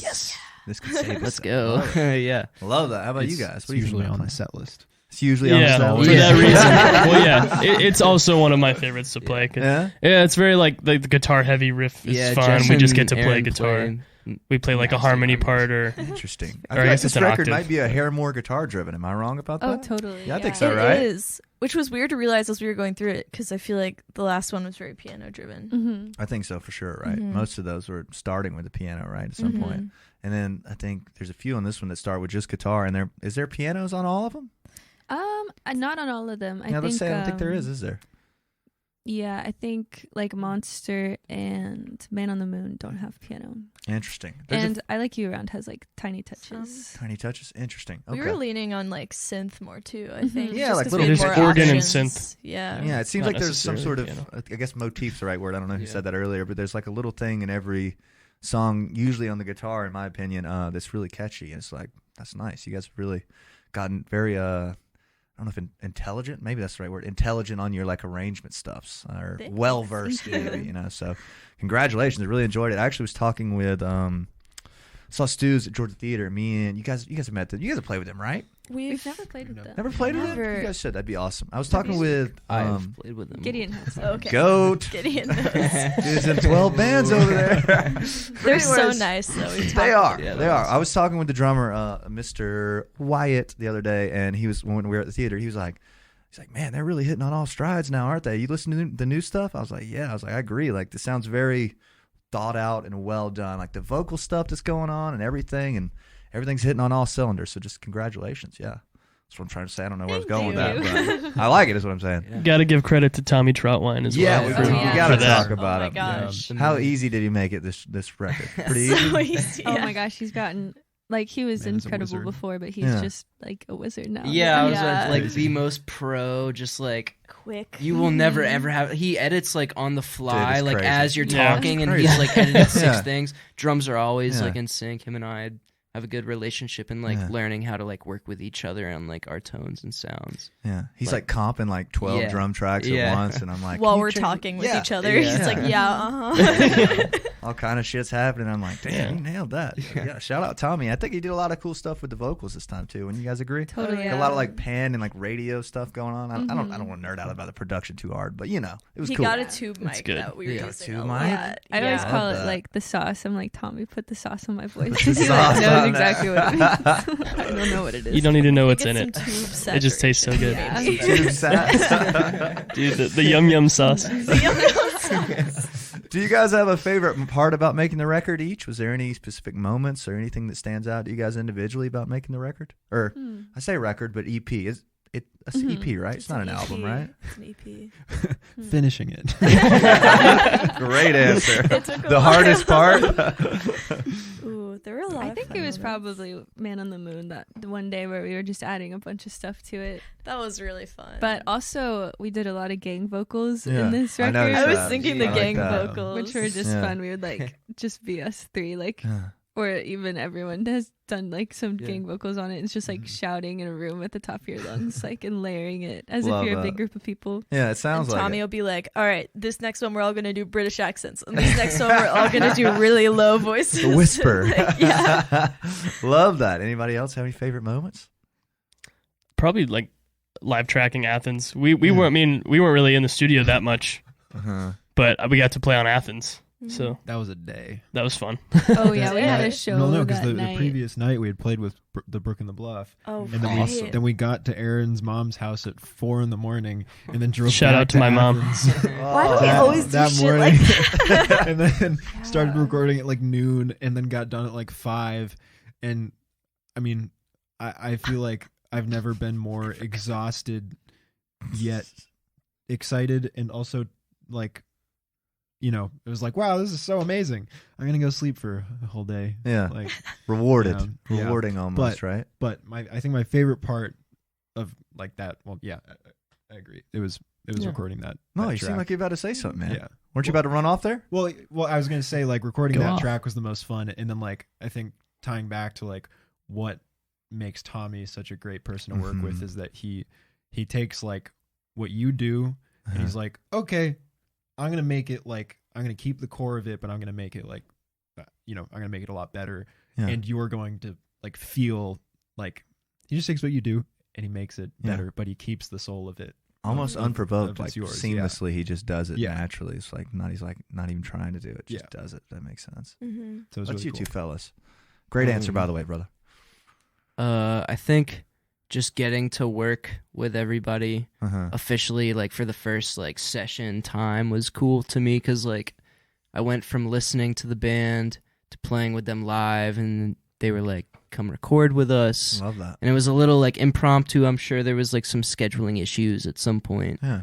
S5: yes.
S2: This could save us.
S5: Let's go. Yeah.
S2: Love that. How about you guys?
S3: It's
S2: What do you
S3: usually
S2: think
S3: on
S2: about
S3: the set list.
S2: It's usually on the
S6: Yeah,
S2: set
S6: for
S2: list.
S6: that reason. Well, yeah, it's also one of my favorites to play. 'Cause-
S2: Yeah?
S6: yeah, it's very like the guitar heavy riff is
S5: Yeah,
S6: fun.
S5: Jess
S6: We just get
S5: and
S6: to play
S5: Aaron
S6: guitar.
S5: play-
S6: We play like a harmony part, or
S2: Interesting. I
S6: Or
S2: feel
S6: I
S2: like
S6: guess
S2: this
S6: it's an
S2: record
S6: octave.
S2: might be a hair more guitar driven. Am I wrong about that?
S4: Oh, totally.
S2: Yeah, I think so,
S1: It
S2: right?
S1: is, which was weird to realize as we were going through it, because I feel like the last one was very piano driven.
S4: Mm-hmm.
S2: I think so for sure, right?
S1: Mhm.
S2: Most of those were starting with the piano, right, at some point. And then I think there's a few on this one that start with just guitar. And is there pianos on all of them?
S4: Not on all of them. I
S2: Yeah, let's
S4: think,
S2: say I don't think there is there?
S4: Yeah, I think like Monster and Man on the Moon don't have piano.
S2: Interesting. There's
S4: And I Like You Around has like tiny touches.
S2: tiny touches. Interesting. Okay.
S1: We were leaning on like synth more too, I think.
S2: Yeah,
S1: just
S2: like
S1: 'cause
S2: little
S1: we had
S2: bits
S1: more
S2: of
S6: organ and
S1: options.
S6: synth.
S1: Yeah.
S2: Yeah, it seems
S6: Not
S2: like there's some sort of,
S6: necessarily
S2: I guess motif's the right word. I don't know who
S3: Yeah.
S2: said that earlier, but there's like a little thing in every song, usually on the guitar, in my opinion, that's really catchy. And it's like, that's nice. You guys have really gotten very, I don't know if intelligent, maybe that's the right word, intelligent on your like arrangement stuffs, or
S1: Thanks.
S2: well versed, maybe, you know. So, congratulations! I really enjoyed it. I actually was talking with saw Stu's at Georgia Theater. Me and you guys have met them. You guys have played with them, right?
S4: We've never played with them.
S2: Never played with them.
S1: Never.
S2: You guys should. That'd be awesome. I was talking with
S5: I've played with them.
S4: Gideon has.
S1: Okay.
S2: Goat.
S1: Gideon.
S2: Dude's in 12 bands over there.
S1: They're so
S2: Anyways,
S1: nice though. We
S2: They
S1: talked
S2: are.
S5: Yeah,
S2: They are. I was talking with the drummer, Mr. Wyatt, the other day, and he was when we were at the theater. He was like, man, they're really hitting on all strides now, aren't they? You listen to the new stuff? I was like, yeah. I was like, I agree. Like, this sounds very thought out and well done. Like the vocal stuff that's going on and everything's hitting on all cylinders. So just congratulations. Yeah. That's what I'm trying to say. I don't know where I was going with that, but I like it, is what I'm saying.
S5: Yeah.
S6: got to give credit to Tommy Troutwine as
S2: Yeah,
S6: well.
S2: we
S6: for-
S4: yeah.
S2: got to
S6: for that.
S2: talk about
S1: Oh my
S2: it.
S1: gosh.
S2: How easy did he make it this record? Pretty easy.
S1: so easy.
S4: Oh
S1: yeah.
S4: my gosh, he's gotten like he was
S3: Man is a
S4: incredible
S3: wizard.
S4: before, but he's
S2: Yeah.
S4: just like a wizard now.
S5: Yeah, I was
S1: Yeah.
S5: like the most pro, just like
S1: Quick.
S5: you will never ever have. He edits like on the fly,
S2: it's
S5: like
S2: crazy.
S5: as you're
S6: Yeah.
S5: talking,
S2: It's
S5: and he's
S2: crazy.
S5: like edited six
S2: Yeah.
S5: things. Drums are always
S2: Yeah.
S5: like in sync. Him and I have a good relationship, and like
S2: Yeah.
S5: learning how to like work with each other on like our tones and sounds.
S2: Yeah, he's like comping like 12
S5: Yeah.
S2: drum tracks
S5: Yeah.
S2: at once, and I'm like,
S1: While
S2: can you
S1: we're
S2: change-
S1: talking with
S2: Yeah.
S1: each other,
S5: Yeah.
S1: he's like, yeah,
S2: all kind of shit's happening. I'm like, damn,
S6: Yeah.
S2: you nailed that. Yeah, shout out Tommy. I think he did a lot of cool stuff with the vocals this time too. Wouldn't you guys agree?
S4: Totally.
S2: Like, a lot of like pan and like radio stuff going on. I don't
S1: Mm-hmm.
S2: want to nerd out about the production too hard, but you know, it was
S1: He
S2: cool.
S1: got a tube
S6: That's
S1: mic
S6: good.
S1: that we were
S2: Yeah.
S1: using
S2: Tube
S1: a
S2: mic?
S1: lot.
S4: I always
S2: Yeah.
S4: call
S2: Love
S4: it
S2: that.
S4: like the sauce. I'm like, Tommy, put the sauce on my voice.
S2: the
S4: He
S2: sauce
S4: knows
S2: on
S4: exactly
S2: that.
S4: what it means. I don't know what it is.
S6: You don't need to know what's
S1: Get
S6: in
S1: some
S6: it.
S1: tube
S6: It just tastes so good.
S1: Yeah.
S2: Tube sats.
S6: Dude, the yum yum sauce.
S2: Do you guys have a favorite part about making the record each? Was there any specific moments or anything that stands out to you guys individually about making the record? Or I say record, but EP. Is it it's EP, right? It's not an album, right?
S1: It's an EP.
S3: Finishing it.
S2: Great answer.
S1: It took a
S2: The
S1: while.
S2: hardest part.
S1: Ooh, there were a lot
S4: I
S1: of
S4: think
S1: fun
S4: it was
S1: moments.
S4: probably Man on the Moon that the one day where we were just adding a bunch of stuff to it.
S1: That was really fun.
S4: But also we did a lot of gang vocals
S2: Yeah,
S4: in this
S2: I
S4: record.
S2: noticed
S1: I was
S2: that.
S1: thinking
S2: I
S1: the
S2: like
S1: gang
S2: that.
S1: vocals.
S4: which were just
S2: Yeah.
S4: fun. We would like just be us three, like, or even everyone has done like some
S3: Yeah.
S4: gang vocals on it. It's just like shouting in a room at the top of your lungs, like, and layering it as
S2: Love
S4: if you're
S2: that.
S4: a big group of people.
S2: Yeah, it sounds
S1: and
S2: like
S1: Tommy
S2: it.
S1: will be like, all right, this next one we're all going to do British accents. And this next one we're all going to do really low voices.
S2: The whisper.
S1: Like, yeah.
S2: Love that. Anybody else have any favorite moments?
S6: Probably like live tracking Athens. We weren't really in the studio that much,
S2: Uh-huh.
S6: but we got to play on Athens. So
S3: That was a day.
S6: that was fun.
S4: Oh yeah, we had a show.
S3: No, because
S4: that
S3: the
S4: night.
S3: previous night we had played with the Brook and the Bluff.
S1: Oh,
S3: And then we got to Aaron's mom's house at 4 a.m. and then drove.
S6: Shout
S3: back
S6: out to my mom.
S3: Athens
S1: Why do we always do
S3: that
S1: shit
S3: morning,
S1: like that?
S3: and then started recording at like noon, and then got done at like 5. And I mean, I feel like I've never been more exhausted yet excited, and also like, you know, it was like, wow, this is so amazing. I'm gonna go sleep for a whole day.
S2: Yeah.
S3: Like
S2: Rewarded.
S3: Yeah.
S2: Rewarding almost, right?
S3: But I think my favorite part of like that. Well, yeah, I agree. It was recording that.
S2: No,
S3: that
S2: you
S3: track.
S2: seem like you're about to say something, man.
S3: Yeah.
S2: Weren't you about to run off there?
S3: Well, I was gonna say like recording
S6: Go
S3: that
S6: off.
S3: track was the most fun, and then like I think tying back to like what makes Tommy such a great person to work with is that he takes like what you do, and he's like, okay, I'm gonna make it like I'm gonna keep the core of it, but I'm gonna make it like, you know, I'm gonna make it a lot better, and you're going to like feel like he just takes what you do and he makes it better, but he keeps the soul of it.
S2: Almost unprovoked, like
S3: yours,
S2: seamlessly. He just does it
S3: Yeah.
S2: naturally. It's like he's like not even trying to do it. Just does it. That makes sense.
S1: Mm-hmm.
S3: So it's
S2: That's
S3: really
S2: you
S3: cool.
S2: two fellas. Great answer, by the way, brother.
S5: I think just getting to work with everybody officially, like for the first like session time, was cool to me, because like I went from listening to the band to playing with them live, and they were like, come record with us.
S2: Love that.
S5: And it was a little like impromptu. I'm sure there was like some scheduling issues at some point.
S2: Yeah.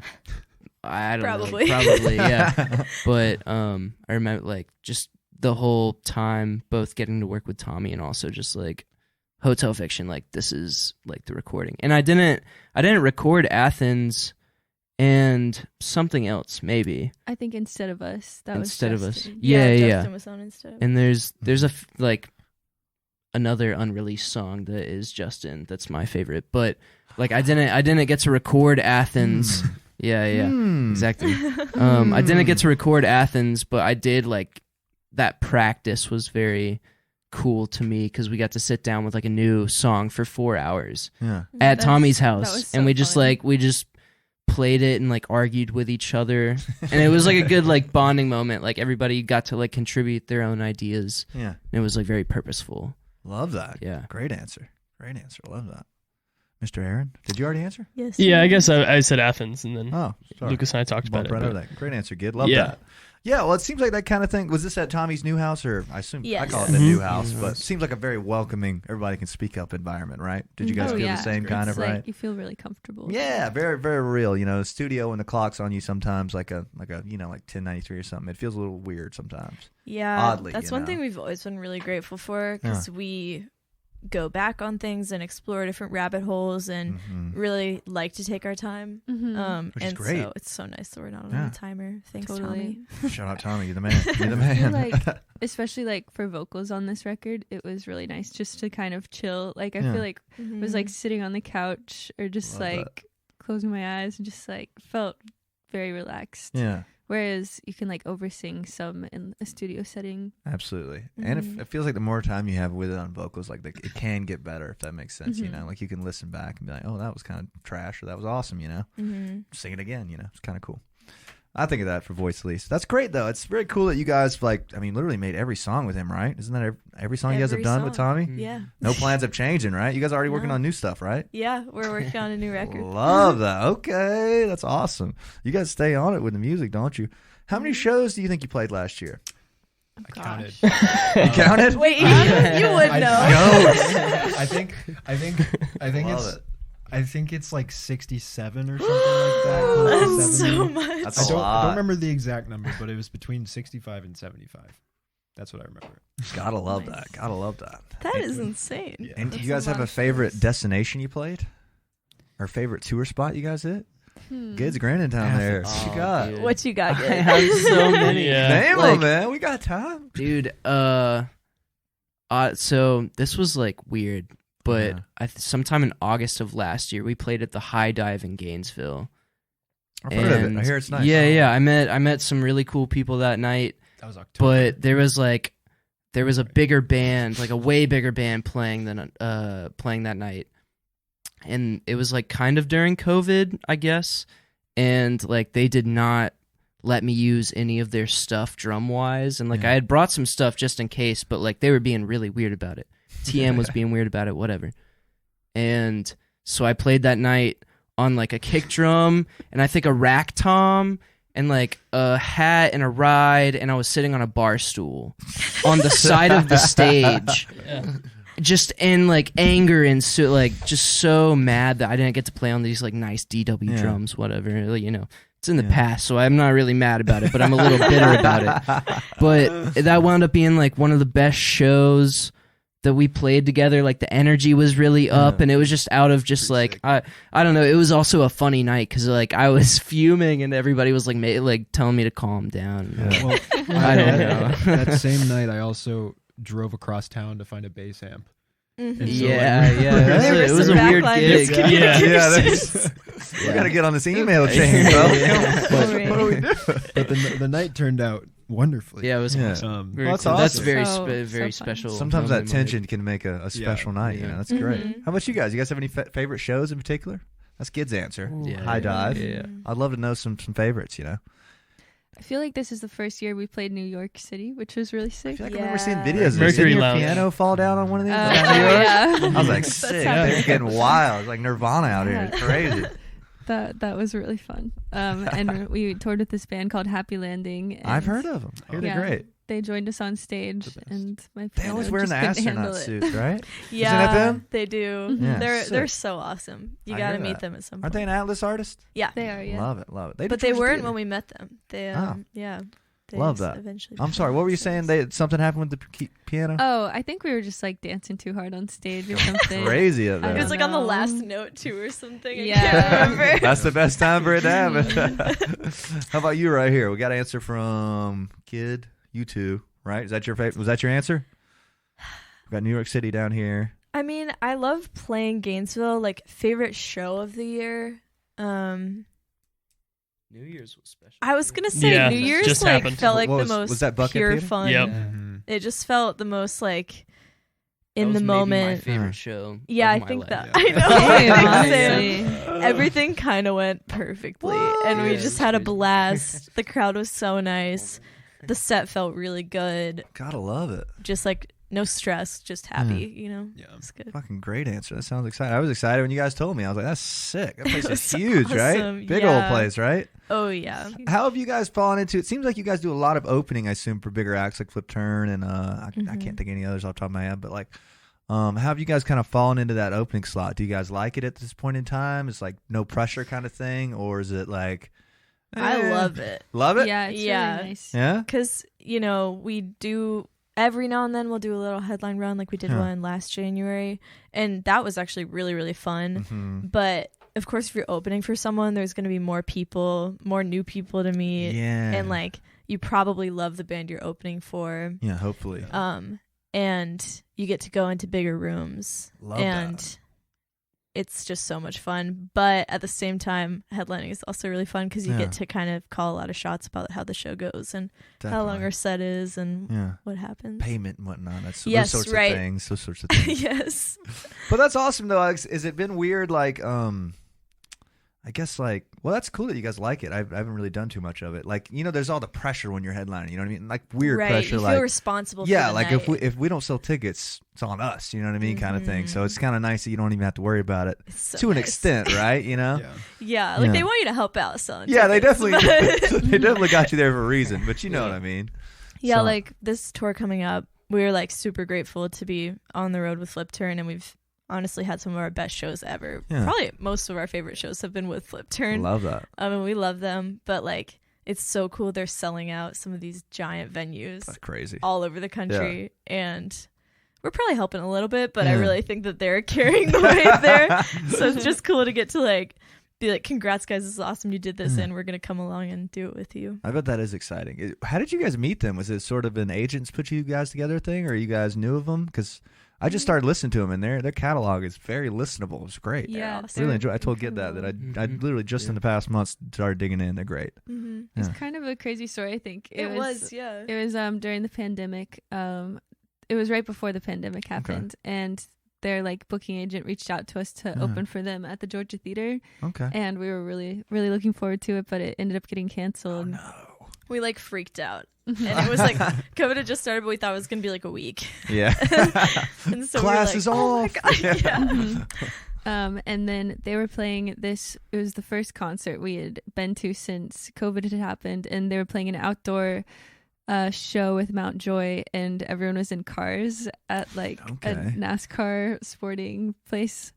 S5: I don't
S1: Probably.
S5: know. Probably, yeah. But I remember like just the whole time, both getting to work with Tommy and also just like Hotel Fiction, like this is like the recording. And I didn't record Athens and something else, maybe.
S4: I think Instead of Us. That
S5: Instead
S4: was
S5: of Us.
S4: Justin.
S5: Yeah.
S1: Justin was on Instead.
S5: And there's like another unreleased song that is Justin that's my favorite. But like I didn't get to record Athens. Yeah, exactly. I didn't get to record Athens, but I did like that practice was very cool to me, because we got to sit down with like a new song for 4 hours
S2: Yeah.
S5: at Tommy's
S4: that
S5: house,
S4: was so
S5: and we just
S4: fun.
S5: we just played it and like argued with each other, and it was like a good like bonding moment. Like everybody got to like contribute their own ideas,
S2: Yeah.
S5: and it was like very purposeful.
S2: Love that.
S5: Yeah.
S2: Great answer. Great answer. Love that. Mr. Aaron, did you already answer?
S1: Yes.
S6: Yeah, I guess I said Athens, and then
S2: Oh, sorry.
S6: Lucas and I talked about
S2: Bump
S6: it.
S2: right over
S6: but-
S2: that. Great answer, Gid. Love
S6: Yeah.
S2: that. Yeah, well, it seems like that kind of thing. Was this at Tommy's new house, or I assume I
S1: Yes.
S2: call it the
S6: Mhm.
S2: new house, but it seems like a very welcoming, everybody can speak up environment, right? Did you guys
S4: Oh,
S2: feel
S4: yeah.
S2: the same kind
S4: It's
S2: of,
S4: like,
S2: right?
S4: You feel really comfortable.
S2: Yeah, very, very real. You know, the studio and the clock's on you sometimes, like a you know, like 10:93 or something. It feels a little weird sometimes.
S1: Yeah,
S2: Oddly,
S1: that's
S2: you
S1: one
S2: know.
S1: thing we've always been really grateful for, because we go back on things and explore different rabbit holes and really like to take our time.
S4: Mhm.
S2: Which is
S1: And
S2: great.
S1: so it's so nice that we're not on
S2: Yeah.
S1: a timer. Thanks,
S4: Totally.
S1: Tommy.
S2: Shout out Tommy, you're the man. You're the
S4: I feel
S2: man.
S4: like, especially like for vocals on this record, it was really nice just to kind of chill. Like I
S2: Yeah.
S4: feel like I was like sitting on the couch or just
S2: Love that.
S4: like closing my eyes and just like felt very relaxed.
S2: Yeah.
S4: Whereas you can like oversing some in a studio setting.
S2: Absolutely. And it feels like the more time you have with it on vocals, like it can get better, if that makes sense, you know? Like you can listen back and be like, oh, that was kind of trash, or that was awesome, you know? Sing it again, you know? It's kind of cool. I think of that for voice, at least. That's great, though. It's very cool that you guys, like, I mean, literally made every song with him, right? Isn't that every song you guys have
S1: Every
S2: done with
S1: song.
S2: Tommy?
S1: Yeah.
S2: No plans of changing, right? You guys are already working
S1: No.
S2: on new stuff, right?
S1: Yeah, we're working on a new record.
S2: Love that. Okay, that's awesome. You guys stay on it with the music, don't you? How many shows do you think you played last year?
S3: I counted.
S2: You counted?
S1: Wait, you would know.
S3: I think
S2: Love
S3: it's
S2: it.
S3: I think it's like 67 or something like that. close to
S1: That's
S3: 70.
S1: so much.
S2: That's
S3: I
S2: a
S3: don't
S2: lot.
S3: remember the exact number, but it was between 65 and 75. That's what I remember.
S2: Gotta love
S1: Nice.
S2: that. Gotta love that.
S1: That is insane.
S3: Yeah.
S2: And do
S1: That's
S2: you guys
S1: a
S2: have
S1: lot
S2: a
S1: of
S2: favorite
S1: shows.
S2: destination you played? Or favorite tour spot you guys hit?
S4: Hmm.
S2: Kid's granted down there.
S5: Oh,
S2: What you got?
S5: dude.
S1: What you got,
S5: I
S1: Gid?
S5: have so many.
S6: Yeah.
S2: Name
S5: Like-
S2: them, man. We got time.
S5: Dude, so this was like weird, but
S2: Yeah.
S5: sometime in August of last year, we played at the High Dive in Gainesville.
S2: I've heard of it. I hear it's nice.
S5: Yeah. I met some really cool people that night,
S3: That was October.
S5: but there was a bigger band, like a way bigger band playing that night, and it was like kind of during COVID, I guess, and like they did not let me use any of their stuff drum wise, and like
S2: Yeah.
S5: I had brought some stuff just in case, but like they were being really weird about it. TM was being weird about it, whatever. And so I played that night on like a kick drum and I think a rack tom and like a hat and a ride, and I was sitting on a bar stool on the side of the stage. Just in like anger and so like just so mad that I didn't get to play on these like nice DW drums, whatever. Like, you know, it's in the past, so I'm not really mad about it, but I'm a little bitter about it. But that wound up being like one of the best shows that we played together. Like the energy was really up, and it was just out of just like I don't know. It was also a funny night because like I was fuming and everybody was like telling me to calm down.
S2: Yeah.
S3: Well,
S5: I don't know.
S3: That same night, I also drove across town to find a bass amp.
S1: Mhm.
S3: And so,
S5: Yeah,
S3: like,
S5: yeah. It was a weird gig.
S2: We gotta get on this email chain, bro. What do we do?
S3: But the night turned out wonderfully.
S5: Yeah, it was
S2: Yeah.
S5: awesome.
S3: Very
S2: Well, that's
S3: cool.
S2: awesome.
S5: That's very
S4: So
S5: very
S4: fun.
S5: special.
S2: Sometimes that
S5: moment.
S2: tension can make a special night. You know, that's great.
S1: Mhm.
S2: How about you guys? You guys have any favorite shows in particular? That's Gid's answer.
S5: Yeah,
S2: High dive.
S5: Yeah.
S2: I'd love to know some favorites. You know,
S4: I feel like this is the first year we played New York City, which was really
S2: I
S4: sick.
S2: feel like I
S1: Yeah.
S2: remember seeing videos of
S6: Mercury
S2: your
S6: Lounge.
S2: piano fall down on one of these.
S4: Oh,
S2: around New York.
S4: yeah.
S2: I was like, sick.
S6: how-
S2: They're getting wild. It's like Nirvana out here. It's crazy.
S4: That was really fun. And we toured with this band called Happy Landing. And
S2: I've heard of them. I hear they're great.
S4: They joined us on stage,
S3: The best.
S4: and my
S2: They
S4: piano
S2: always wearing the
S4: just couldn't
S2: astronaut
S4: handle it.
S2: suits, right?
S1: Yeah,
S2: that them?
S1: they do.
S4: Mhm.
S2: Yeah,
S1: They're
S2: sick.
S1: so awesome. You
S2: I
S1: gotta
S2: hear
S1: meet
S2: that.
S1: them at some point.
S2: Aren't they an Atlas artist?
S1: Yeah,
S4: They are, yeah.
S2: Love it. They
S1: but
S2: do
S1: they
S2: Georgia
S1: weren't
S2: Theater.
S1: when we met them. They yeah. They
S2: Love
S1: just
S2: that.
S1: Eventually.
S2: I'm sorry. What were you saying? Something happened with the piano?
S4: Oh, I think we were just like dancing too hard on stage or something.
S2: Crazy of
S4: I
S1: It
S2: that.
S1: was like on the
S4: know.
S1: last note too, or something. I
S4: Yeah.
S1: can't remember.
S2: That's the best time for it to happen. How about you right here? We got an answer from Kid. You two, right? Is that your favorite? Was that your answer? We got New York City down here.
S1: I mean, I love playing Gainesville. Like favorite show of the year.
S5: New Year's was special.
S1: I was gonna say
S6: Yeah,
S1: New Year's
S6: just
S1: like
S6: happened.
S1: felt like
S2: What
S1: the
S2: was-
S1: most
S2: was that Bucket
S1: pure
S2: Theater?
S1: fun.
S6: Yep.
S3: Mhm.
S1: It just felt the most like
S5: That
S1: in
S5: was
S1: the
S5: maybe
S1: moment.
S5: my favorite show.
S1: Yeah,
S5: of
S1: I
S5: my
S1: think
S5: life.
S1: that.
S3: Yeah.
S1: I know.
S4: Same,
S1: I think
S4: honestly.
S1: same. Everything kind of went perfectly, and we
S5: Yeah,
S1: just
S5: it
S1: had a
S5: was crazy.
S1: blast. The crowd was so nice. The set felt really good.
S2: Gotta love it.
S1: Just like no stress, just happy. You know,
S3: Yeah.
S1: it's good.
S2: Fucking great answer. That sounds exciting. I was excited when you guys told me. I was like, that's sick. That place
S1: It
S2: is
S1: was
S2: huge, right?
S1: awesome.
S2: Big old
S1: Yeah.
S2: place, right?
S1: Oh yeah.
S2: How have you guys fallen into it? Seems like you guys do a lot of opening, I assume, for bigger acts like Flipturn and I can't think of any others off the top of my head, but like how have you guys kind of fallen into that opening slot? Do you guys like it at this point in time? It's like no pressure kind of thing, or is it like
S1: I love it.
S2: Love it?
S4: Yeah, it's
S1: Yeah.
S4: really nice.
S2: Yeah?
S1: Because, you know, we do every now and then we'll do a little headline run like we did
S2: Huh.
S1: one last January. And that was actually really, really fun.
S2: Mhm.
S1: But of course, if you're opening for someone, there's going to be more people, more new people to meet.
S2: Yeah.
S1: And like, you probably love the band you're opening for.
S2: Yeah, hopefully.
S1: And you get to go into bigger rooms.
S2: Love
S1: and
S2: that.
S1: it's just so much fun. But at the same time, headlining is also really fun because you
S2: Yeah.
S1: get to kind of call a lot of shots about how the show goes and how long
S2: Definitely.
S1: our set is and
S2: Yeah.
S1: what happens.
S2: Payment and whatnot. That's
S1: Yes,
S2: those sorts
S1: right.
S2: of things. Those sorts of things.
S1: Yes.
S2: But that's awesome though, Alex. Has it been weird? Like, I guess like, well, that's cool that you guys like it. I haven't really done too much of it. Like, you know, there's all the pressure when you're headlining. You know what I mean? Like weird
S1: right.
S2: pressure.
S1: You feel
S2: Like,
S1: responsible
S2: yeah,
S1: for the
S2: like
S1: night.
S2: if we don't sell tickets, it's on us. You know what I mean? Kind of thing. So
S1: Mhm.
S2: it's kind of nice that you don't even have to worry about it
S1: It's so
S2: to an
S1: nice.
S2: extent, right? You know?
S3: Yeah.
S1: Yeah, like
S2: Yeah.
S1: they want you to help out selling
S2: Yeah, they
S1: tickets,
S2: definitely
S1: but-
S2: they definitely got you there for a reason. But you know what I mean?
S1: Yeah,
S2: So-
S1: like this tour coming up, we're like super grateful to be on the road with Flipturn, and we've honestly had some of our best shows ever.
S2: Yeah.
S1: Probably most of our favorite shows have been with Flipturn.
S2: Love that.
S1: And we love them, but like it's so cool they're selling out some of these giant venues
S2: That's crazy.
S1: all over the country, and we're probably helping a little bit, but I
S2: Yeah.
S1: really think that they're carrying the weight there. So it's just cool to get to like be like, congrats guys, this is awesome, you did this,
S2: Yeah.
S1: and we're gonna come along and do it with you.
S2: I bet that is exciting. How did you guys meet them? Was it sort of an agents put you guys together thing, or you guys knew of them? Because I just started listening to them, and their catalog is very listenable. It's great.
S4: Yeah,
S1: awesome.
S2: Really enjoy. I told Gid that I
S5: Mhm.
S2: literally just in the past months started digging in. They're great.
S1: Mm-hmm.
S4: It's
S2: Yeah.
S4: kind of a crazy story, I think.
S1: It was, yeah.
S4: It was during the pandemic. It was right before the pandemic happened, and their like booking agent reached out to us to
S2: Yeah.
S4: open for them at the Georgia Theater,
S2: Okay.
S4: and we were really, really looking forward to it, but it ended up getting
S2: Oh
S4: canceled.
S2: no.
S1: we like freaked out. And it was like COVID had just started, but we thought it was gonna be like a week.
S2: Yeah.
S1: And so
S2: Class
S1: we
S2: is
S1: were like, oh my
S2: off.
S1: God. Yeah.
S4: And then they were playing this. It was the first concert we had been to since COVID had happened, and they were playing an outdoor show with Mount Joy, and everyone was in cars at like a NASCAR sporting place.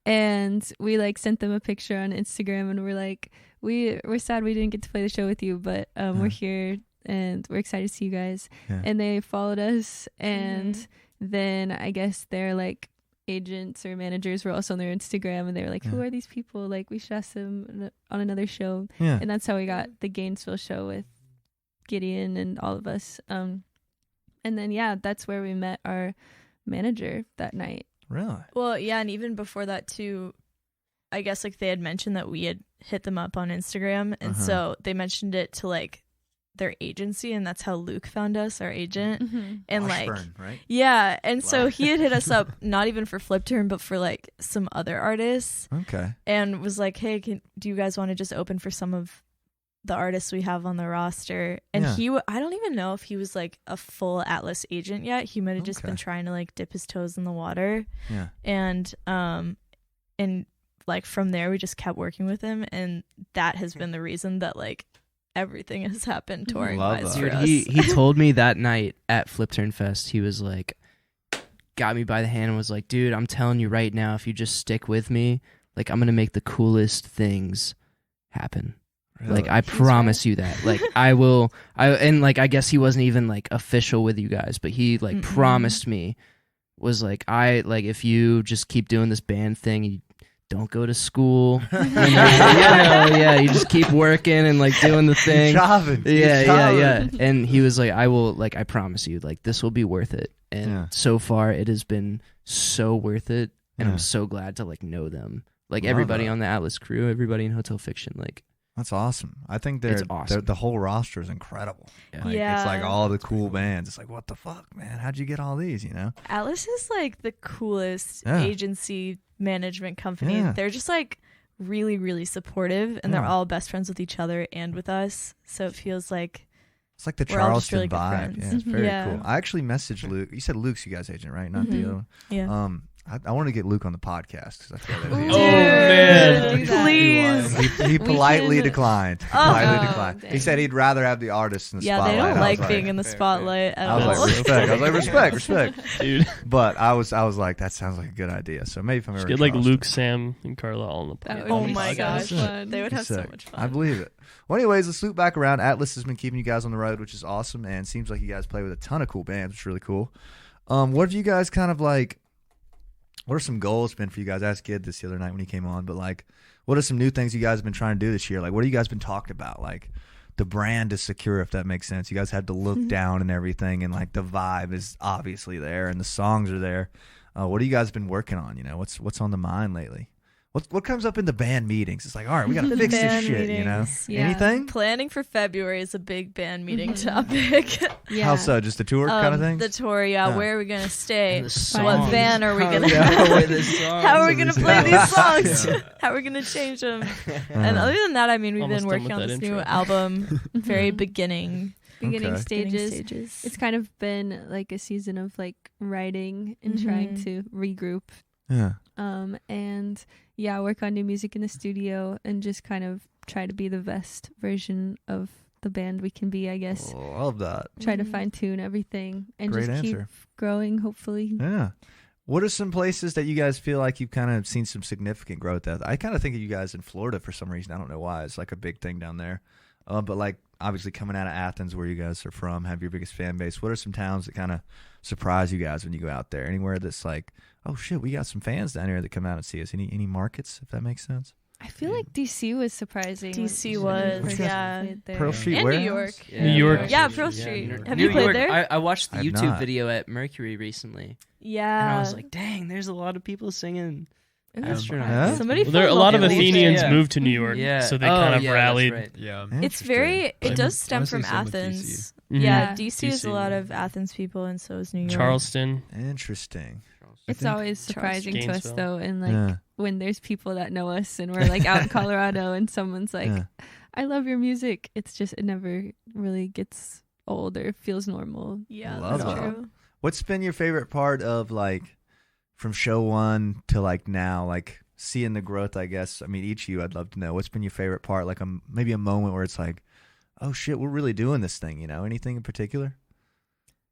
S4: And we like sent them a picture on Instagram, and we're like, we're sad we didn't get to play the show with you, but we're here and we're excited to see you guys.
S2: Yeah.
S4: And they followed us, and then I guess they're like agents or managers were also on their Instagram, and they were like, who are these people? Like, we should ask them on another show.
S2: Yeah.
S4: And that's how we got the Gainesville show with Gideon and all of us. And then that's where we met our manager that night.
S2: Really?
S1: Well, yeah, and even before that too, I guess like they had mentioned that we had hit them up on Instagram, and so they mentioned it to like their agency, and that's how Luke found us, our agent. And
S2: Washburn,
S1: like
S2: right?
S1: yeah, and so he had hit us up not even for Flipturn but for like some other artists, and was like, hey, do you guys want to just open for some of the artists we have on the roster? And I don't even know if he was like a full Atlas agent yet. He might have just been trying to like dip his toes in the water. And like from there we just kept working with him, and that has been the reason that like everything has happened touring wise for us.
S5: He told me that night at Flipturn Fest, he was like, got me by the hand and was like, dude, I'm telling you right now, if you just stick with me, like I'm gonna make the coolest things happen. Really? Like I promise you that. Like I will. And like I guess he wasn't even like official with you guys, but he like promised me, was like, if you just keep doing this band thing, you don't go to school. You just keep working and like doing the thing. Yeah. And he was like, I promise you, like this will be worth it. And so far it has been so worth it, and I'm so glad to like know them. Like everybody on the Atlas crew, everybody in Hotel Fiction, like.
S2: That's awesome. I think
S5: awesome.
S2: the whole roster is incredible. It's like all the cool bands. It's like, what the fuck, man? How'd you get all these, you know?
S1: Atlas is like the coolest agency management company. They're just like really, really supportive, and they're all best friends with each other and with us. So it feels like
S2: it's like the Charleston really vibe. Yeah, it's very cool. I actually messaged Luke. You said Luke's you guys' agent, right? Not the other one. Yeah. I want to get Luke on the podcast because I feel like
S6: man,
S1: please.
S2: He politely declined. He said he'd rather have the artists in the spotlight.
S1: Yeah, they don't like being in the spotlight at all.
S2: I was like, respect,
S6: dude.
S2: But I was like, that sounds like a good idea. So maybe if I'm ever
S6: get like Luke, Sam, and Carla all on the podcast.
S1: Oh my gosh, they would have so much fun.
S2: I believe it. Well, anyways, let's loop back around. Atlas has been keeping you guys on the road, which is awesome, and seems like you guys play with a ton of cool bands, which is really cool. What have you guys kind of like? What are some goals been for you guys? I asked Gid this the other night when he came on, but like, what are some new things you guys have been trying to do this year? Like, what have you guys been talking about? Like, the brand is secure, if that makes sense. You guys had to look down and everything, and like the vibe is obviously there, and the songs are there. What have you guys been working on? You know, what's on the mind lately? What comes up in the band meetings? It's like, all right, we got to fix this shit, meetings, you know?
S1: Yeah.
S2: Anything?
S1: Planning for February is a big band meeting topic.
S2: How so? Just a tour kind of thing?
S1: The tour, where are we going to stay?
S5: What
S1: van are we going to How are we going to play these songs? How are we going to change them? And other than that, I mean, we've been working on this new album, very beginning stages.
S4: It's kind of been like a season of like writing and trying to regroup.
S2: Yeah.
S4: And work on new music in the studio and just kind of try to be the best version of the band we can be, I guess.
S2: Oh, I love that.
S4: Try to fine tune everything and keep growing, hopefully.
S2: Yeah. What are some places that you guys feel like you've kind of seen some significant growth at? I kind of think of you guys in Florida for some reason. I don't know why. It's like a big thing down there. But like obviously coming out of Athens, where you guys are from, have your biggest fan base. What are some towns that kind of surprise you guys when you go out there? Anywhere that's like, oh shit, we got some fans down here that come out and see us. Any markets, if that makes sense?
S4: I feel like DC was surprising.
S1: DC was,
S2: Pearl Street,
S1: and
S2: where?
S1: New York.
S6: New York.
S1: Yeah, Pearl Street. Have
S5: New
S1: you played
S5: York,
S1: there?
S5: I watched the YouTube video at Mercury recently.
S1: Yeah.
S5: And I was like, dang, there's a lot of people singing Astronaut.
S2: Yeah?
S1: Somebody
S6: a lot of Athenians
S5: Yeah.
S6: moved to New York, so they kind of rallied.
S3: Right. Yeah.
S1: It's very, it does stem from Athens.
S6: Mhm.
S1: Yeah, DC is a lot of Athens people, and so is New York.
S6: Charleston.
S2: Interesting.
S4: It's always surprising to us,
S6: Gainesville.
S4: though, and like when there's people that know us and we're like out in Colorado and someone's like, I love your music. It's just it never really gets old or feels normal.
S1: Yeah,
S2: Love
S1: that's
S2: it.
S1: true.
S2: What's been your favorite part of like from show one to like now, like seeing the growth? I guess. I mean, each of you, I'd love to know what's been your favorite part. Like maybe a moment where it's like, oh shit, we're really doing this thing. You know, anything in particular?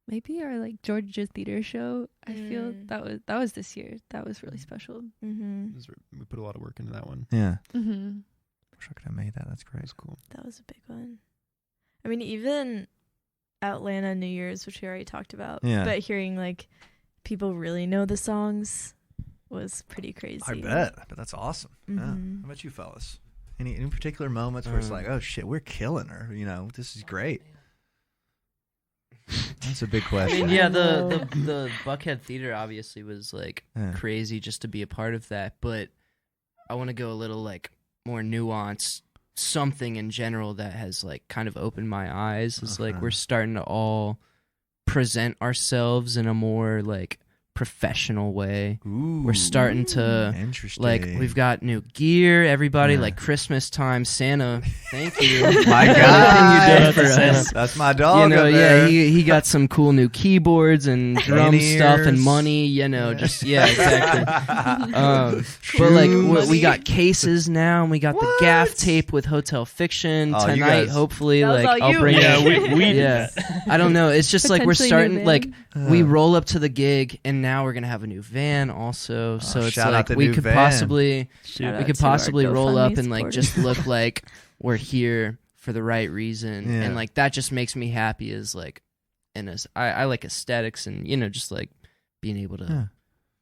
S4: Maybe our like Georgia theater show. I feel that was this year. That was really special.
S1: Mm-hmm.
S3: We put a lot of work into that one.
S2: Yeah.
S4: Mm-hmm.
S2: Wish I could have made that. That's great.
S3: That's cool.
S1: That was a big one. I mean, even Atlanta New Year's, which we already talked about.
S2: Yeah.
S1: But hearing like people really know the songs was pretty crazy.
S2: I bet. But that's awesome. Yeah.
S1: Mhm.
S2: How about you fellas? Any particular moments where it's like, oh shit, we're killing her. You know, this is great. That's a big
S5: I
S2: question.
S5: mean, yeah, the Buckhead Theater obviously was like
S2: Yeah.
S5: crazy just to be a part of that, but I want to go a little like more nuanced. Something in general that has like kind of opened my eyes is like we're starting to all present ourselves in a more like professional way.
S2: Ooh,
S5: We're starting to
S2: interesting.
S5: like we've got new gear. Everybody
S2: Yeah.
S5: like Christmas time. Santa, thank you.
S2: My
S5: Everything
S2: God,
S5: you did for
S6: Santa.
S5: us.
S2: That's my dog.
S5: You know,
S2: up
S5: yeah,
S2: there.
S5: he got some cool new keyboards and drum
S2: Penny
S5: stuff and
S2: ears.
S5: money. You know, just exactly. But like we got cases now, and we got the gaff tape with Hotel Fiction
S2: Oh, you
S5: tonight.
S2: guys-
S5: Hopefully,
S1: That was
S5: like
S1: all
S5: I'll
S1: you.
S5: bring
S6: Yeah,
S5: it.
S6: we
S5: Yeah, I don't know. It's just like we're
S4: Potentially
S5: starting
S4: new
S5: like
S4: van.
S5: we roll up to the gig, and now we're gonna have a new van also. So it's
S2: shout out
S5: like
S2: the
S5: we
S2: new
S5: could
S2: van.
S5: possibly
S1: Shout
S5: we
S1: out
S5: could
S1: to our
S5: possibly roll up
S1: GoFundMe
S5: and like
S1: supporters.
S5: just look like we're here for the right reason,
S2: Yeah.
S5: and like that just makes me happy. Is like, I like aesthetics, and you know, just like being able to
S2: Yeah.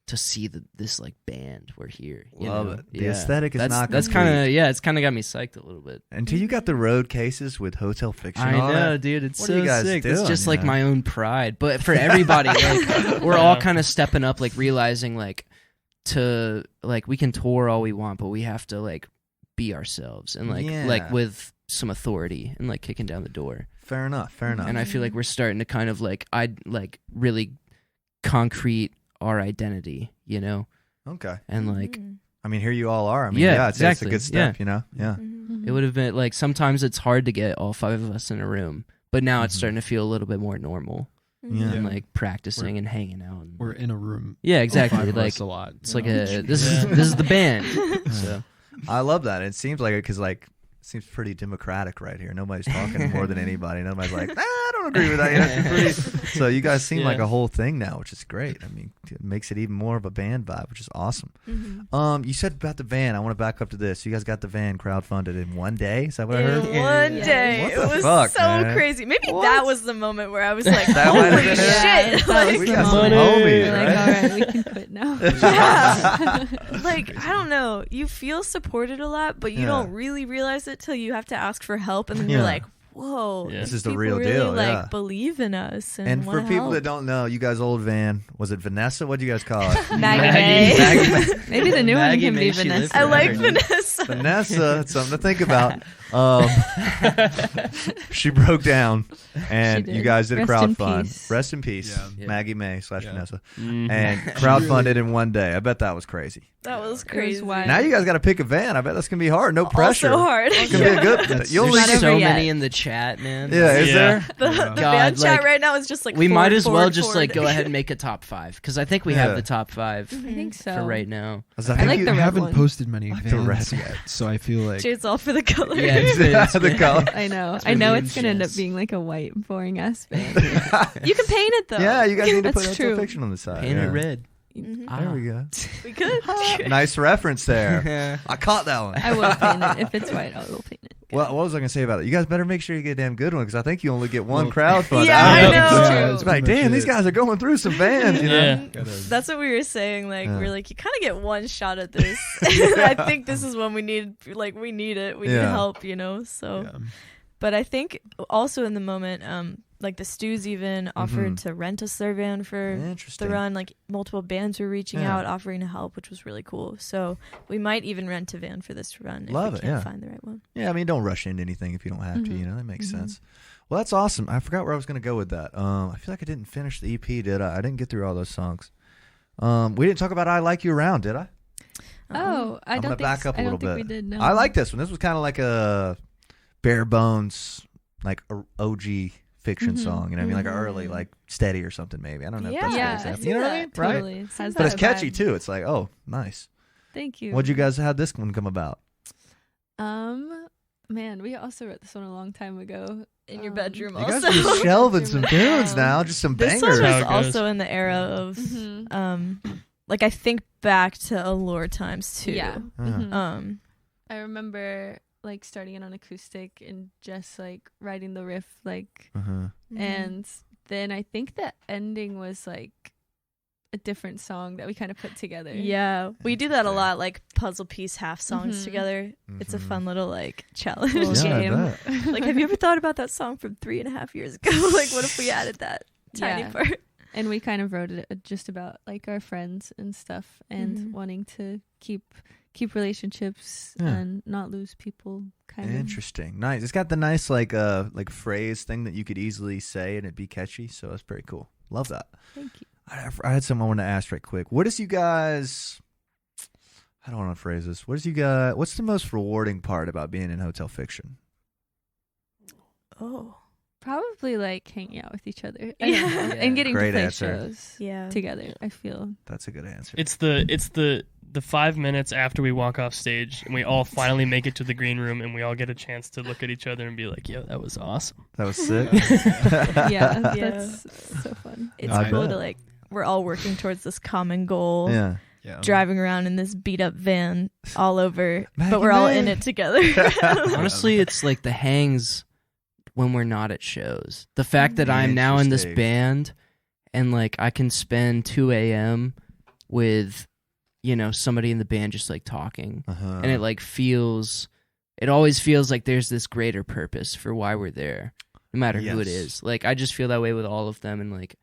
S5: to see this like band. We're here. You
S2: Love
S5: know?
S2: it. The aesthetic is
S5: that's,
S2: not
S5: That's
S2: complete.
S5: kind of it's kind of got me psyched a little bit.
S2: Until you got the road cases with Hotel Fiction
S5: I
S2: on
S5: know,
S2: it.
S5: dude. It's
S2: What
S5: so
S2: are you guys
S5: sick.
S2: doing,
S5: It's just
S2: you
S5: like
S2: know?
S5: my own pride. But for everybody, like we're all kind of stepping up, like realizing like to like we can tour all we want, but we have to like be ourselves and like
S2: Yeah.
S5: with some authority and like kicking down the door.
S2: Fair enough. Fair enough.
S5: And I feel like we're starting to kind of like really concrete our identity, you know,
S2: okay.
S5: and like
S1: Mhm.
S2: I mean, here you all are. I mean,
S5: Yeah,
S2: yeah, it's a
S5: exactly.
S2: good step. You know. Yeah.
S1: Mhm.
S5: it would have been like sometimes it's hard to get all five of us in a room, but now it's
S2: Mhm.
S5: starting to feel a little bit more normal.
S2: Yeah.
S5: And like practicing and hanging out. And,
S3: We're in a room.
S5: yeah,
S3: All
S5: exactly.
S3: five of
S5: Like
S3: us a lot.
S5: it's
S3: you
S5: like
S3: know?
S5: this is the band. So
S2: I love that. It seems like it because like it seems pretty democratic right here. Nobody's talking more than anybody. Nobody's like, I don't agree with that. You know, it's pretty- so you guys seem like
S6: Yeah.
S2: a whole thing now, which is great. I mean, it makes it even more of a band vibe, which is awesome.
S1: Mhm.
S2: You said about the van. I want to back up to this. You guys got the van crowdfunded in one day. Is that what I
S1: In
S2: heard?
S1: one
S4: Yeah.
S1: day.
S2: What
S1: It
S2: the
S1: was
S2: fuck,
S1: so
S2: man?
S1: crazy. Maybe
S2: What?
S1: that was the moment where I was like,
S2: That might have
S1: holy
S2: been it.
S1: shit.
S4: That
S1: Like,
S4: was
S2: We
S4: the
S2: got some
S4: moment.
S2: homies,
S4: We're like,
S2: right?
S4: all right, we can quit now.
S1: Yeah. Like, I don't know. You feel supported a lot, but you
S2: Yeah.
S1: don't really realize it till you have to ask for help, and then
S2: Yeah.
S1: you're like, whoa,
S6: Yeah.
S2: This is the
S1: people
S2: real
S1: really,
S2: deal,
S1: like,
S2: yeah.
S1: believe in us. And,
S2: And for
S1: wanna
S2: people
S1: help.
S2: that don't know, you guys' old van, was it Vanessa? What do you guys call it?
S1: Maggie.
S5: Maggie.
S4: Maybe the new
S5: Maggie
S4: one can be
S5: makes you live
S4: Vanessa.
S1: I like
S5: forever.
S1: Vanessa.
S2: Vanessa, it's something to think about. She broke down, and
S4: She
S2: you
S4: did.
S2: guys did a
S4: Rest in
S2: crowdfund.
S4: peace.
S2: Rest in peace,
S3: Yeah.
S2: Maggie May /
S3: Yeah.
S2: Vanessa,
S6: Mhm.
S2: and crowdfunded in one day. I bet that was crazy.
S1: That was
S4: It
S1: crazy.
S4: was wild.
S2: Now you guys got to pick a van. I bet that's gonna be hard. No pressure.
S1: Also hard.
S2: It's gonna be a good.
S3: That's-
S2: You'll
S5: There's
S1: Not
S2: leave.
S5: so
S1: over yet.
S5: many in the chat, man.
S2: Yeah, is
S6: Yeah.
S2: there?
S1: The
S3: Yeah.
S1: the
S5: God,
S1: band chat
S5: like,
S1: right now is just like
S5: We
S1: forward,
S5: might as well
S1: forward,
S5: just
S1: forward.
S5: like go ahead and make a top 5 because I think we
S2: Yeah.
S5: have the top 5
S4: I think so.
S5: for right now.
S2: 'Cause
S4: I
S2: think
S4: like
S2: you-
S4: the
S3: I
S4: red
S3: haven't
S4: one.
S3: posted many
S2: the
S3: vans
S2: red
S3: yet, so I feel like
S1: Jade's all for the color.
S5: Yeah, it's
S2: the
S5: been-
S2: color.
S4: I know.
S5: It's
S4: I know
S5: been
S4: it's gonna end up
S5: Jess.
S4: being like a white, boring ass band.
S1: You can paint it though.
S2: Yeah, you guys need to
S4: That's
S2: put Hotel
S4: true.
S2: Fiction on the side.
S5: Paint
S2: yeah.
S5: it red.
S1: Mhm.
S5: Ah.
S2: There we go.
S1: We could.
S2: Nice reference there. I caught that one.
S4: I will paint it. If it's white, I will paint it.
S2: Well, what was I gonna say about it? You guys better make sure you get a damn good one because I think you only get one crowdfund.
S1: Yeah, I
S2: out.
S1: know.
S3: Yeah,
S2: It's
S3: that's
S2: like,
S3: pretty
S2: damn,
S3: much
S2: these
S3: it.
S2: guys are going through some bands, you know?
S6: Yeah.
S3: Gotta-
S1: That's what we were saying. Like
S2: Yeah.
S1: we're like, you kind of get one shot at this. And I think this is when we need. Like we need it. We need
S2: Yeah.
S1: help. You know. So,
S3: yeah.
S1: but I think also in the moment, like the Stews even offered
S2: Mhm.
S1: to rent us their van for
S2: Interesting.
S1: the run. Like multiple bands were reaching
S2: Yeah.
S1: out, offering to help, which was really cool. So we might even rent a van for this run if
S2: Love
S1: we
S2: it,
S1: can't
S2: yeah.
S1: find the right one.
S2: Yeah, I mean, don't rush into anything if you don't have to.
S4: Mhm.
S2: You know, that makes
S1: Mhm.
S2: sense. Well, that's awesome. I forgot where I was going to go with that. I feel like I didn't finish the EP, did I? I didn't get through all those songs. We didn't talk about "I Like You Around," did I?
S4: Oh, I
S2: I'm
S4: don't
S2: gonna
S4: think
S2: back up a
S4: I
S2: little
S4: don't think
S2: bit.
S4: we did. No.
S2: I like this one. This was kind of like a bare bones like OG fiction
S4: Mhm.
S2: song. You know what I mean? Like an early,
S1: Mhm.
S2: like Steady or something. Maybe I don't know. If that's
S1: Yeah,
S2: a good
S1: I
S2: example.
S1: see
S2: You know what I
S1: that.
S2: mean? Right?
S4: Totally. Has
S2: But it's
S4: that
S2: catchy
S4: vibe.
S2: too. It's like, oh, nice.
S4: Thank you.
S2: What'd you guys? How'd this one come about?
S4: Man, we also wrote this one a long time ago.
S1: In your bedroom
S2: You guys
S1: also.
S2: are shelving some tunes
S4: Yeah.
S2: now. Just some
S1: This
S2: bangers.
S1: song
S6: How
S1: was
S6: it goes.
S1: also in the era of
S4: Mhm.
S1: like I think back to Allure times too.
S4: Yeah.
S2: Yeah.
S4: Mhm. I remember like starting it on acoustic and just like writing the riff like
S2: Uh-huh.
S4: and then I think the ending was like a different song that we kind of put together.
S1: yeah, we do that a
S2: Interesting.
S1: lot, like puzzle piece half songs
S4: Mhm.
S1: together. It's a
S2: Mhm.
S1: fun little like challenge
S2: Yeah, I
S1: game.
S2: bet.
S1: Like, have you ever thought about that song from 3.5 years ago? Like, what if we added that tiny
S4: Yeah.
S1: part?
S4: And we kind of wrote it just about like our friends and stuff and
S1: Mhm.
S4: wanting to keep relationships
S2: Yeah.
S4: and not lose people kind of.
S2: Interesting. Nice. It's got the nice like phrase thing that you could easily say and it'd be catchy. So that's pretty cool. Love that.
S4: Thank you.
S2: I had something I wanted to ask right quick. What is you guys? I don't want to phrase this. What is you guys? What's the most rewarding part about being in hotel fiction?
S1: Oh,
S4: Probably like hanging out with each other. I
S1: Yeah.
S4: don't know, and getting
S2: Great
S4: to play
S2: answer.
S4: shows
S1: yeah.
S4: together. I feel.
S2: That's a good answer.
S6: It's the 5 minutes after we walk off stage and we all finally make it to the green room and we all get a chance to look at each other and be like, "Yo, that was awesome."
S2: That was sick.
S4: Yeah,
S1: Yeah.
S4: that's so fun.
S1: It's
S2: I
S1: cool
S2: bet.
S1: to like we're all working towards this common goal.
S2: Yeah.
S3: Yeah.
S1: Driving around in this beat up van all over,
S2: Maggie
S1: but we're all
S2: May.
S1: in it together.
S5: Honestly, it's like the hangs when we're not at shows. The fact that I'm now in this
S2: Interesting.
S5: band and like I can spend 2 a.m. with, somebody in the band just like talking.
S2: Uh-huh.
S5: And it like it always feels like there's this greater purpose for why we're there, no matter who it
S2: Yes.
S5: is. Like I just feel that way with all of them. And like,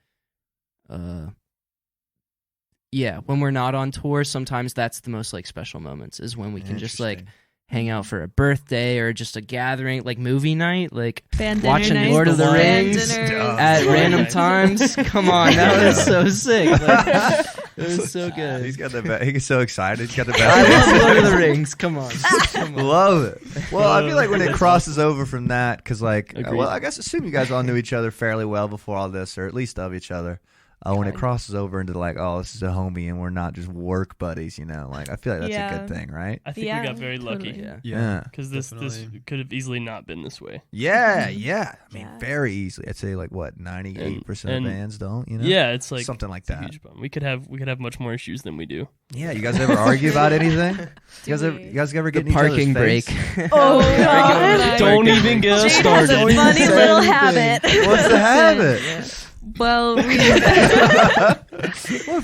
S5: yeah, when we're not on tour, sometimes that's the most like special moments is when we can just like
S2: Interesting.
S5: hang out for a birthday or just a gathering, like movie night, like
S4: Band
S5: watching
S4: dinner
S5: Lord of the
S4: nights, band
S5: Rings
S4: dinners.
S5: at
S6: Lord
S5: random
S6: night.
S5: times. Come on, that was so sick. Like, it was so
S2: He's
S5: good.
S2: got the he's so excited. He's got the
S5: I
S2: best.
S5: love Lord of the Rings. Come on. Come on.
S2: Love it. Well, I feel like when it crosses over from that, because like,
S6: Agreed.
S2: well, I guess assume you guys all knew each other fairly well before all this, or at least of each other. When it
S5: Kind.
S2: crosses over into like, oh, this is a homie, and we're not just work buddies, like I feel like that's a
S1: Yeah.
S2: good thing, right?
S6: I think
S1: Yeah,
S6: we got very lucky
S4: totally.
S5: Yeah.
S2: Yeah.
S6: because this
S3: definitely.
S6: could have easily not been this way.
S2: Yeah,
S1: Mhm.
S2: yeah. I mean,
S1: Yeah.
S2: very easily. I'd say like what 98% of
S6: And-
S2: bands don't,
S6: Yeah, it's like
S2: something like
S6: it's a
S2: that.
S6: huge bummer. We could have much more issues than we do.
S2: Yeah, you guys ever argue about anything? You
S1: Do
S2: guys ever get
S5: The
S2: in each other's
S5: parking
S2: face?
S5: break.
S1: Oh,
S4: God.
S1: God.
S6: Don't even get us
S1: Jade has a
S6: started.
S1: funny
S2: Same
S1: little
S2: thing.
S1: habit.
S2: What's the habit?
S4: Well, we
S2: What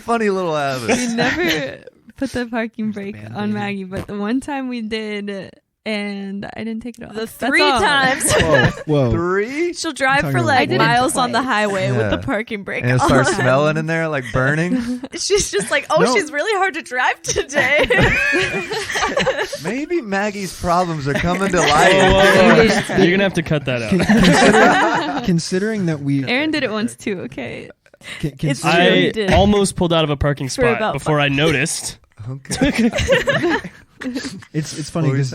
S2: funny little habit.
S4: we never put the parking brake
S3: Band-aid.
S4: on Maggie, but the one time we did, and I didn't take it off.
S1: The
S4: That's
S1: 3
S4: all.
S1: times
S3: Whoa.
S2: 3?
S1: she'll drive
S3: Talking
S1: for
S3: about
S1: like
S3: one.
S1: miles on the
S4: Twice.
S1: highway with the
S2: Yeah.
S1: parking brake
S2: And it
S1: on.
S2: starts smelling in there, like burning.
S1: She's just like, oh,
S3: No.
S1: she's really hard to drive today.
S2: Maybe Maggie's problems are coming to
S6: Oh,
S2: light.
S6: you're gonna have to cut that out.
S3: Considering that we
S4: Aaron did it once too. Okay.
S1: It's true.
S6: I
S1: you did.
S6: almost pulled out of a parking
S1: For
S6: spot
S1: about
S6: before I noticed.
S2: Okay.
S3: it's funny
S2: What were you
S3: because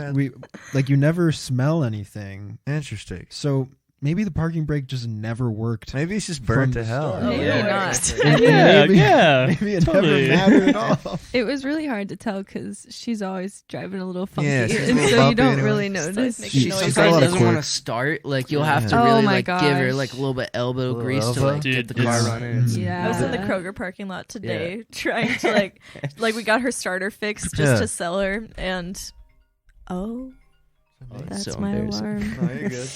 S2: saying?
S3: you never smell anything,
S2: Interesting.
S3: so maybe the parking brake just never worked.
S2: Maybe it's just burnt
S3: From
S2: to
S3: the
S2: hell.
S3: start.
S1: Maybe
S5: Yeah.
S1: not.
S6: Yeah,
S3: Maybe-
S6: yeah.
S3: Maybe it
S6: totally.
S3: never mattered at all.
S4: It was really hard to tell because she's always driving a little funky,
S2: Yeah, she's a
S4: and
S2: little
S4: so
S2: bumpy
S4: you don't
S2: anyway.
S4: really
S1: Just, like,
S4: notice.
S1: making
S5: She
S1: noise.
S3: She's got a
S5: sometimes
S3: lot of
S5: doesn't want to
S3: quirks.
S5: start. Like you'll have to
S4: Oh
S5: really
S4: my
S5: like give her
S4: gosh.
S5: like a little bit elbow
S2: Little
S5: grease to
S2: elbow.
S5: like
S6: Dude,
S5: get the car
S6: it's-
S5: running.
S3: Mm.
S4: Yeah.
S1: I was in the
S4: Yeah.
S1: Kroger parking lot today trying to like we got her starter fixed just
S2: Yeah.
S1: to sell her, and
S5: Oh,
S1: that's
S5: so
S1: my
S5: embarrassing.
S1: alarm.
S2: Oh, you're good.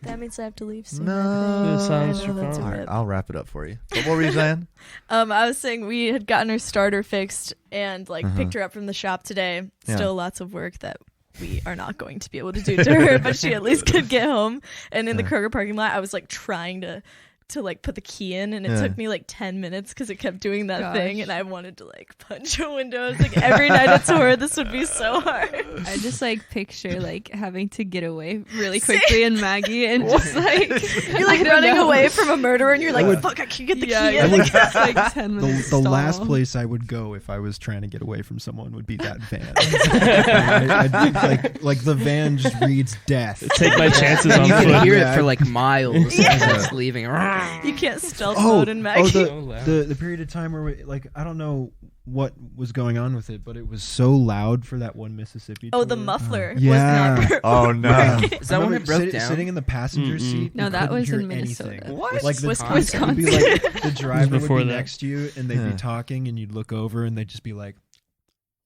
S1: That means I have to leave soon.
S2: No.
S6: The song's
S1: I
S6: your
S1: know that's a
S6: phone.
S2: All right,
S1: rip.
S2: I'll wrap it up for you. But what were you saying?
S1: I was saying we had gotten her starter fixed and like
S2: Uh-huh.
S1: picked her up from the shop today.
S2: Yeah.
S1: Still lots of work that we are not going to be able to do to her, but she at least could get home. And in the
S2: Yeah.
S1: Kroger parking lot, I was like trying to to like put the key in, and it
S2: Yeah.
S1: took me like 10 minutes because it kept doing that
S4: Gosh.
S1: thing, and I wanted to like punch a window. I was like, every night at tour, this would be so hard.
S4: I just like picture like having to get away really quickly in Maggie and just like
S1: You're like
S4: I don't
S1: running
S4: know.
S1: away from a murderer, and you're like,
S7: would-
S1: fuck, I can't get the
S4: Yeah,
S1: key
S4: yeah,
S1: in.
S4: like, it's like 10 minutes.
S7: The last
S4: stall.
S7: place I would go if I was trying to get away from someone would be that van. I'd, like the van just reads death.
S6: Take my chances
S5: And
S6: on
S5: you can
S6: foot.
S5: hear
S7: Yeah.
S5: it for like miles
S1: Yeah.
S5: as it's leaving.
S1: You can't stealth
S7: Oh,
S1: mode in Maggie.
S6: So loud.
S7: the period of time where we, like I don't know what was going on with it, but it was so loud for that one Mississippi.
S1: Oh, the
S7: tour.
S1: muffler
S7: Yeah.
S1: was not
S2: Oh no.
S5: Is that when it broke down?
S7: Sitting in the passenger
S6: Mm-mm.
S7: seat.
S4: No,
S7: you
S4: that
S7: couldn't
S4: was
S7: hear
S4: in Minnesota.
S7: anything.
S2: What?
S7: Like the
S1: Wisconsin.
S7: It would be like the driver would
S6: before
S7: be
S6: that.
S7: next to you, and they'd
S2: Yeah.
S7: be talking, and you'd look over, and they'd just be like,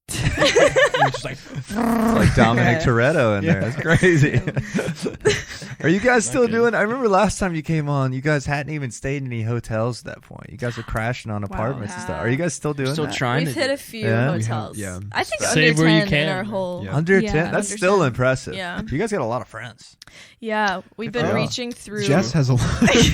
S7: and it's just like,
S2: Like Dominic
S1: Yeah.
S2: Toretto in there.
S7: Yeah.
S2: That's crazy. Are you guys still doing? I remember last time you came on, you guys hadn't even stayed in any hotels at that point. You guys were crashing on apartments and stuff. Are you guys still doing
S5: Still
S2: that?
S5: trying
S1: We've
S5: to
S1: hit
S5: do
S1: a few
S2: Yeah. We
S7: have-
S1: hotels.
S7: yeah.
S1: I think
S6: Save
S1: under
S6: where you
S1: 10 in
S6: can.
S1: our whole.
S7: Yeah.
S2: Under
S4: Yeah.
S2: 10? That's
S1: Under
S2: still
S1: 10.
S2: impressive.
S1: Yeah.
S2: You guys got a lot of friends.
S1: Yeah, we've been
S2: Yeah.
S1: reaching through.
S7: Jess has a lot.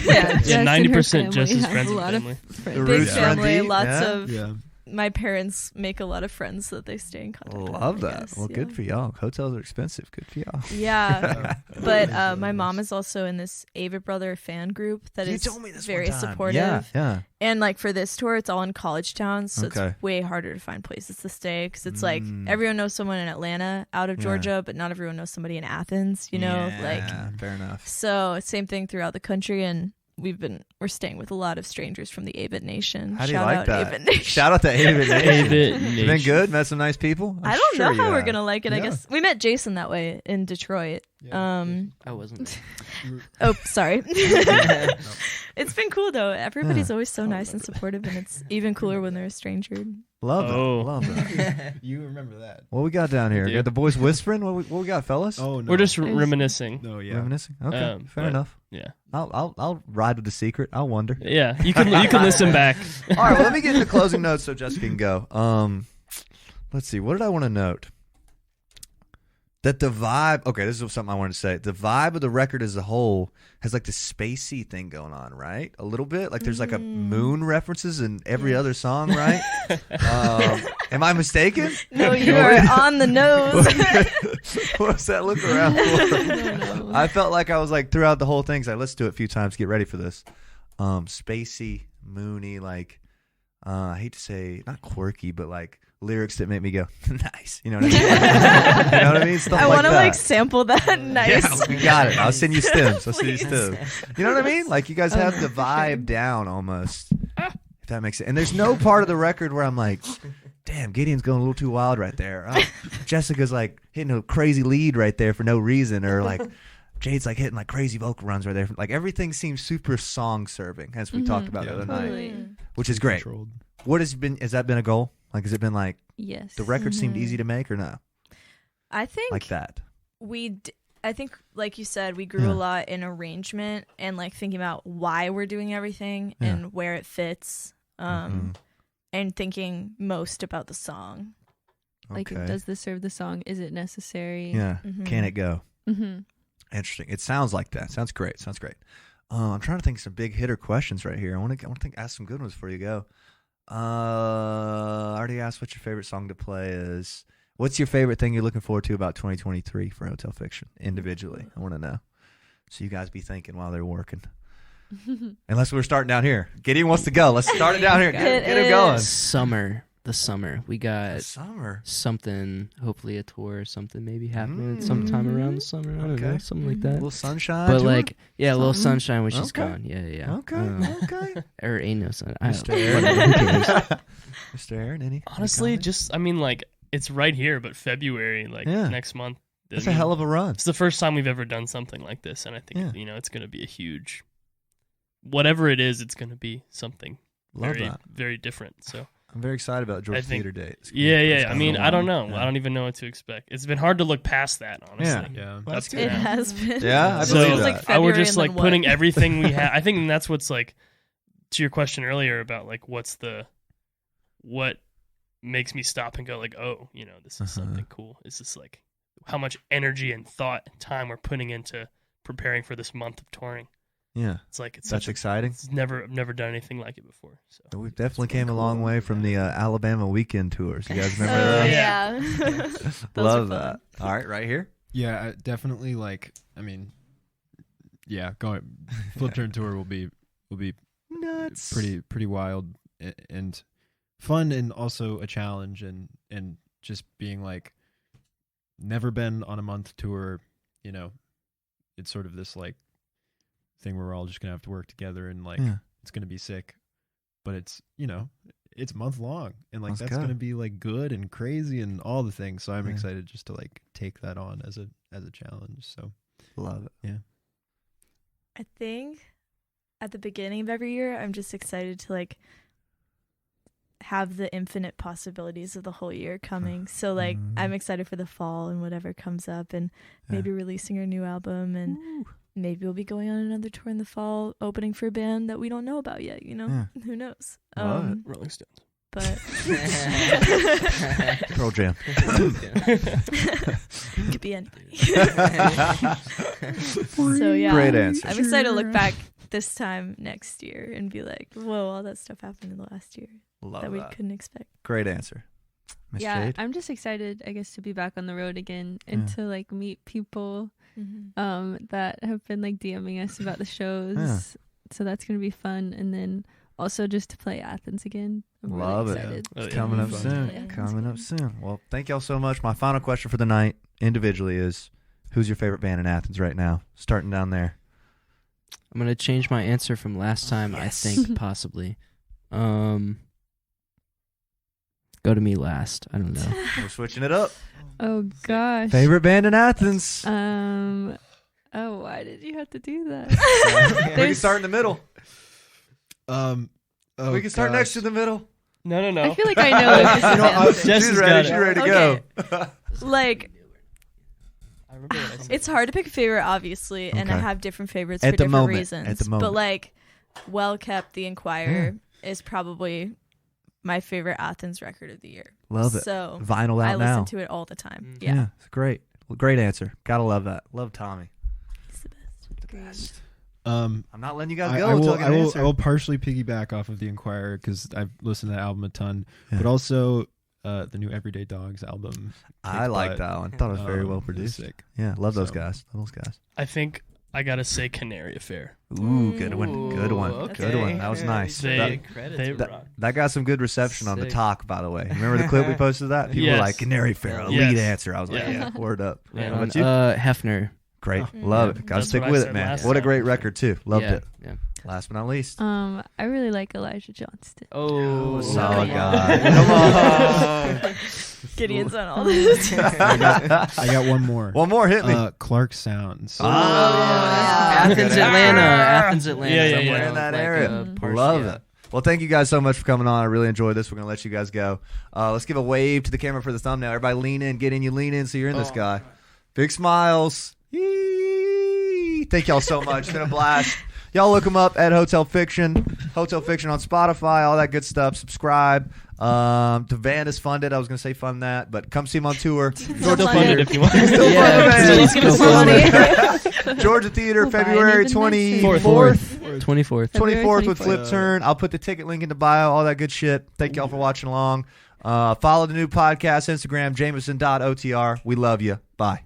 S1: Yeah,
S4: Jess and her
S6: 90% Jess
S4: family
S6: is
S4: have
S6: friends
S4: a
S6: with
S4: lot of
S6: family.
S4: friends.
S2: The
S1: big
S2: Roots
S1: family.
S2: friendly,
S1: Lots
S2: yeah.
S1: of
S7: Yeah.
S1: my parents make a lot of friends that they stay in contact with.
S2: Love
S1: I
S2: that.
S1: guess,
S2: Well,
S1: yeah.
S2: good for y'all. Hotels are expensive. Good for y'all.
S1: Yeah, but my mom is also in this Avid Brother fan group that
S2: You
S1: is
S2: told me this
S1: very
S2: one time.
S1: supportive.
S2: Yeah.
S1: And like for this tour, it's all in college towns, so
S2: Okay.
S1: it's way harder to find places to stay because it's like
S2: Mm.
S1: everyone knows someone in Atlanta out of
S2: Yeah.
S1: Georgia, but not everyone knows somebody in Athens. You know, like
S2: Yeah, fair enough.
S1: so same thing throughout the country, and we're staying with a lot of strangers from the Avid Nation.
S2: How do you
S1: Shout
S2: like
S1: out
S2: that?
S1: Avid Nation.
S2: Shout out to Avid Nation.
S6: Avid
S2: Been
S6: Nation.
S2: good? Met some nice people? I'm
S1: I don't
S2: sure
S1: know
S2: you
S1: how we're
S2: have.
S1: gonna like it. I
S7: Yeah.
S1: guess we met Jason that way in Detroit.
S5: I wasn't.
S1: Oh, sorry. It's been cool though. Everybody's always so nice and supportive, and it's even cooler when they're a stranger.
S2: Love it.
S6: Oh.
S2: Love it.
S7: You remember that?
S2: What we got down here?
S6: We do.
S2: Got the boys whispering? What we got, fellas?
S7: Oh no.
S6: We're just
S4: It's-
S6: reminiscing.
S7: no, yeah.
S2: Reminiscing? Okay, fair
S6: but-
S2: enough.
S6: Yeah.
S2: I'll ride with the secret. I'll wonder.
S6: Yeah. You can listen back.
S2: All right, well, let me get into closing notes so Jessica can go. Let's see. What did I want to note? That the vibe. Okay, this is something I wanted to say. The vibe of the record as a whole has like this spacey thing going on, right? A little bit. Like there's like a moon references in every other song, right? Am I mistaken?
S1: No, you are on the nose.
S2: What's that look around for?
S4: No.
S2: I felt like I was like throughout the whole thing. 'Cause I listened to it a few times to get ready for this. Spacey, moony, like I hate to say not quirky, but like lyrics that make me go nice. You know what I mean? You know what I mean? Stuff
S1: I want to
S2: that.
S1: like sample that. Nice.
S2: Yeah, you got it. I'll send you stems. I'll send you
S1: Please.
S2: stems. You know what I mean? Like you guys have the vibe down almost. If that makes sense. And there's no part of the record where I'm like, damn, Gideon's going a little too wild right there. Jessica's like hitting a crazy lead right there for no reason, or like Jade's like hitting like crazy vocal runs right there. Like everything seems super song serving, as we talked about the other night,
S4: Totally.
S2: which is great.
S7: Controlled.
S2: What has that been a goal? Like, has it been like
S4: Yes.
S2: the record seemed easy to make or no?
S1: I think
S2: Like that.
S1: I think, like you said, we grew
S2: Yeah.
S1: a lot in arrangement and like thinking about why we're doing everything
S2: Yeah.
S1: and where it fits, and thinking most about the song.
S4: Like,
S2: Okay.
S4: does this serve the song? Is it necessary?
S2: Yeah.
S1: Mhm.
S2: Can it go?
S4: Mm-hmm.
S2: Interesting. It sounds like that. Sounds great. Sounds great. I'm trying to think of some big hitter questions right here. I want to ask some good ones before you go. I already asked what your favorite song to play is. What's your favorite thing you're looking forward to about 2023 for Hotel Fiction individually? I want to know. So you guys be thinking while they're working. Unless we're starting down here. Gideon wants to go. Let's start it down here. Get him going.
S5: The summer. We got
S2: Summer.
S5: something, hopefully a tour or something maybe happening sometime around the summer. I don't know,
S2: Okay.
S5: something like
S2: A
S5: that.
S2: little sunshine.
S5: But
S2: to
S5: like,
S2: it?
S5: yeah, a little sunshine, which is
S2: Okay.
S5: gone. Yeah.
S2: Okay. Okay.
S5: Or ain't no sun. I don't
S2: Mr. Aaron.
S5: whatever, who cares?
S2: Mr. Aaron, any
S6: Honestly,
S2: comment?
S6: just I mean, like it's right here, but February, like
S2: Yeah.
S6: next month.
S2: That's a hell of a run.
S6: It's the first time we've ever done something like this, and I think it's going to be a huge. Whatever it is, it's going to be something
S2: Love
S6: very,
S2: that.
S6: very different. So
S2: I'm very excited about George
S6: I think-
S2: Theater Day. It's
S6: yeah.
S2: gonna
S6: I mean,
S2: be
S6: I don't know.
S2: fun.
S6: I don't even know what to expect. It's been hard to look past that, honestly.
S7: Yeah.
S2: Well, that's
S6: Up to
S2: good.
S1: It
S6: now.
S1: has been.
S2: Yeah, I
S6: So
S2: believe
S1: It's
S2: that.
S1: like
S6: I
S1: February
S6: we're just
S1: and
S6: like
S1: then
S6: putting
S1: what?
S6: everything we have. I think that's what's like to your question earlier about like what makes me stop and go like, oh, this is something cool. It's just like how much energy and thought and time we're putting into preparing for this month of touring.
S2: Yeah,
S6: It's
S2: that's exciting.
S6: I've never done anything like it before. So
S2: We definitely came a long way from the Alabama weekend tours. You guys remember
S1: Oh
S2: those?
S1: yeah. Those
S2: Love
S1: are
S2: that.
S1: fun.
S2: All right, right here.
S3: Yeah, definitely. Going Flipturn Tour will be
S2: Nuts.
S3: pretty wild and fun, and also a challenge, and just being like never been on a month tour. It's sort of this like thing where we're all just gonna have to work together, and it's gonna be sick, but it's it's month long, and
S2: Let's
S3: that's
S2: go.
S3: gonna be like good and crazy and all the things. So I'm excited just to like take that on as a challenge. So
S2: Love it.
S3: yeah.
S1: I think at the beginning of every year, I'm just excited to like have the infinite possibilities of the whole year coming. So like I'm excited for the fall and whatever comes up, and maybe releasing our new album, and maybe we'll be going on another tour in the fall, opening for a band that we don't know about yet. Who knows?
S2: Love
S6: Rolling Stones.
S1: But
S2: Pearl Jam.
S1: could be anybody. So yeah,
S2: Great answer.
S1: I'm excited to look back this time next year and be like, whoa, all that stuff happened in the last year
S2: Love
S1: that we
S2: that.
S1: couldn't expect.
S2: Great answer. Miss
S4: Yeah,
S2: Jade?
S4: I'm just excited, I guess, to be back on the road again and to like meet people that have been like DMing us about the shows.
S2: Yeah.
S4: So that's gonna be fun, and then also just to play Athens again. I'm
S2: Love
S4: really
S2: it.
S4: excited.
S6: Oh, yeah.
S2: Coming up
S3: Fun.
S2: soon.
S1: Yeah.
S2: Coming up soon. Well, thank y'all so much. My final question for the night individually is, who's your favorite band in Athens right now? Starting down there.
S5: I'm gonna change my answer from last time.
S2: Yes.
S5: I think possibly. Go to me last. I don't know.
S2: We're switching it up.
S4: Oh gosh.
S2: Favorite band in Athens.
S4: Oh, why did you have to do that?
S2: We can start in the middle.
S3: Oh,
S2: We can start next to the middle.
S6: No.
S4: I feel like I know Lucas's answer.
S6: Jess
S2: She's
S6: has
S2: ready.
S6: got
S2: She's
S6: it.
S2: ready to
S1: Okay.
S2: go.
S1: Like,
S6: I remember what I said.
S1: it's hard to pick a favorite, obviously, and I
S2: Okay.
S1: have different favorites
S2: At
S1: for
S2: the
S1: different
S2: moment,
S1: reasons.
S2: at the moment.
S1: But like, Well Kept, The Inquirer is probably my favorite Athens record of the year.
S2: Love it.
S1: So
S2: Vinyl out
S1: I listen
S2: now.
S1: to it all the time.
S5: Mm.
S1: Yeah.
S2: It's great. Well, great answer. Gotta love that. Love Tommy.
S1: It's the best.
S2: I'm not letting you guys
S3: I
S2: go
S3: will,
S2: until I get
S3: I
S2: an
S3: will,
S2: answer.
S3: I will partially piggyback off of The Inquirer because I've listened to that album a ton,
S2: Yeah.
S3: but also the new Everyday Dogs album.
S2: I like that one. Thought it was very well
S3: is
S2: produced.
S3: sick.
S2: Yeah, love those
S3: So-
S2: guys. Love those guys.
S6: I think I gotta say Canary Affair.
S2: Ooh, good one. Good one.
S5: okay.
S2: Good one. That was nice.
S6: They-
S5: Credits,
S6: they-
S5: bro.
S2: That got some good reception on the
S5: Sick.
S2: talk, by the way. Remember the clip we posted of that? People were
S6: Yes.
S2: like, Canary Fair,
S5: Yes.
S2: lead answer. I was like,
S6: Yeah.
S2: yeah, word up.
S6: Yeah.
S2: How about you?
S5: Hefner.
S2: Great.
S1: Mm.
S2: Love
S1: Yeah.
S2: it. Gotta
S6: That's
S2: stick
S6: what I
S2: with it,
S6: said
S2: man.
S6: last
S2: What a
S6: time.
S2: great record, too. Loved
S5: Yeah,
S2: it.
S5: Yeah.
S2: Last but not least.
S4: I really like Elijah Johnston.
S5: Oh,
S2: solid
S1: come
S2: guy.
S1: on.
S2: Come on.
S1: Gideon's on all this.
S3: I got one more.
S2: One more. Hit me.
S3: Clark Sounds.
S2: Oh,
S1: yeah.
S5: Athens, Atlanta. Athens, Atlanta.
S6: Yeah, yeah,
S5: somewhere
S2: yeah. In that
S5: like
S2: area.
S5: Porsche,
S2: Love
S5: yeah.
S2: it. Well, thank you guys so much for coming on. I really enjoyed this. We're going to let you guys go. Let's give a wave to the camera for the thumbnail. Everybody lean in. Get in. You lean in so you're in this guy. Big smiles. Yee. Thank y'all so much. It's been a blast. Y'all look them up at Hotel Fiction on Spotify, all that good stuff. Subscribe. The band is funded. I was going to say fund that, but come see them on tour. Georgia
S6: Fund it
S2: Theater.
S6: if you want.
S2: Still
S5: Yeah,
S2: fund the
S1: Please
S2: band.
S1: give us some money.
S2: Georgia Theater,
S4: We'll buy an
S2: February
S4: even next
S2: 24th.
S5: 24th.
S2: 24th with
S4: February
S2: Flipturn. I'll put the ticket link in the bio, all that good shit. Thank y'all for watching along. Follow the new podcast, Instagram, jameson.otr. We love you. Bye.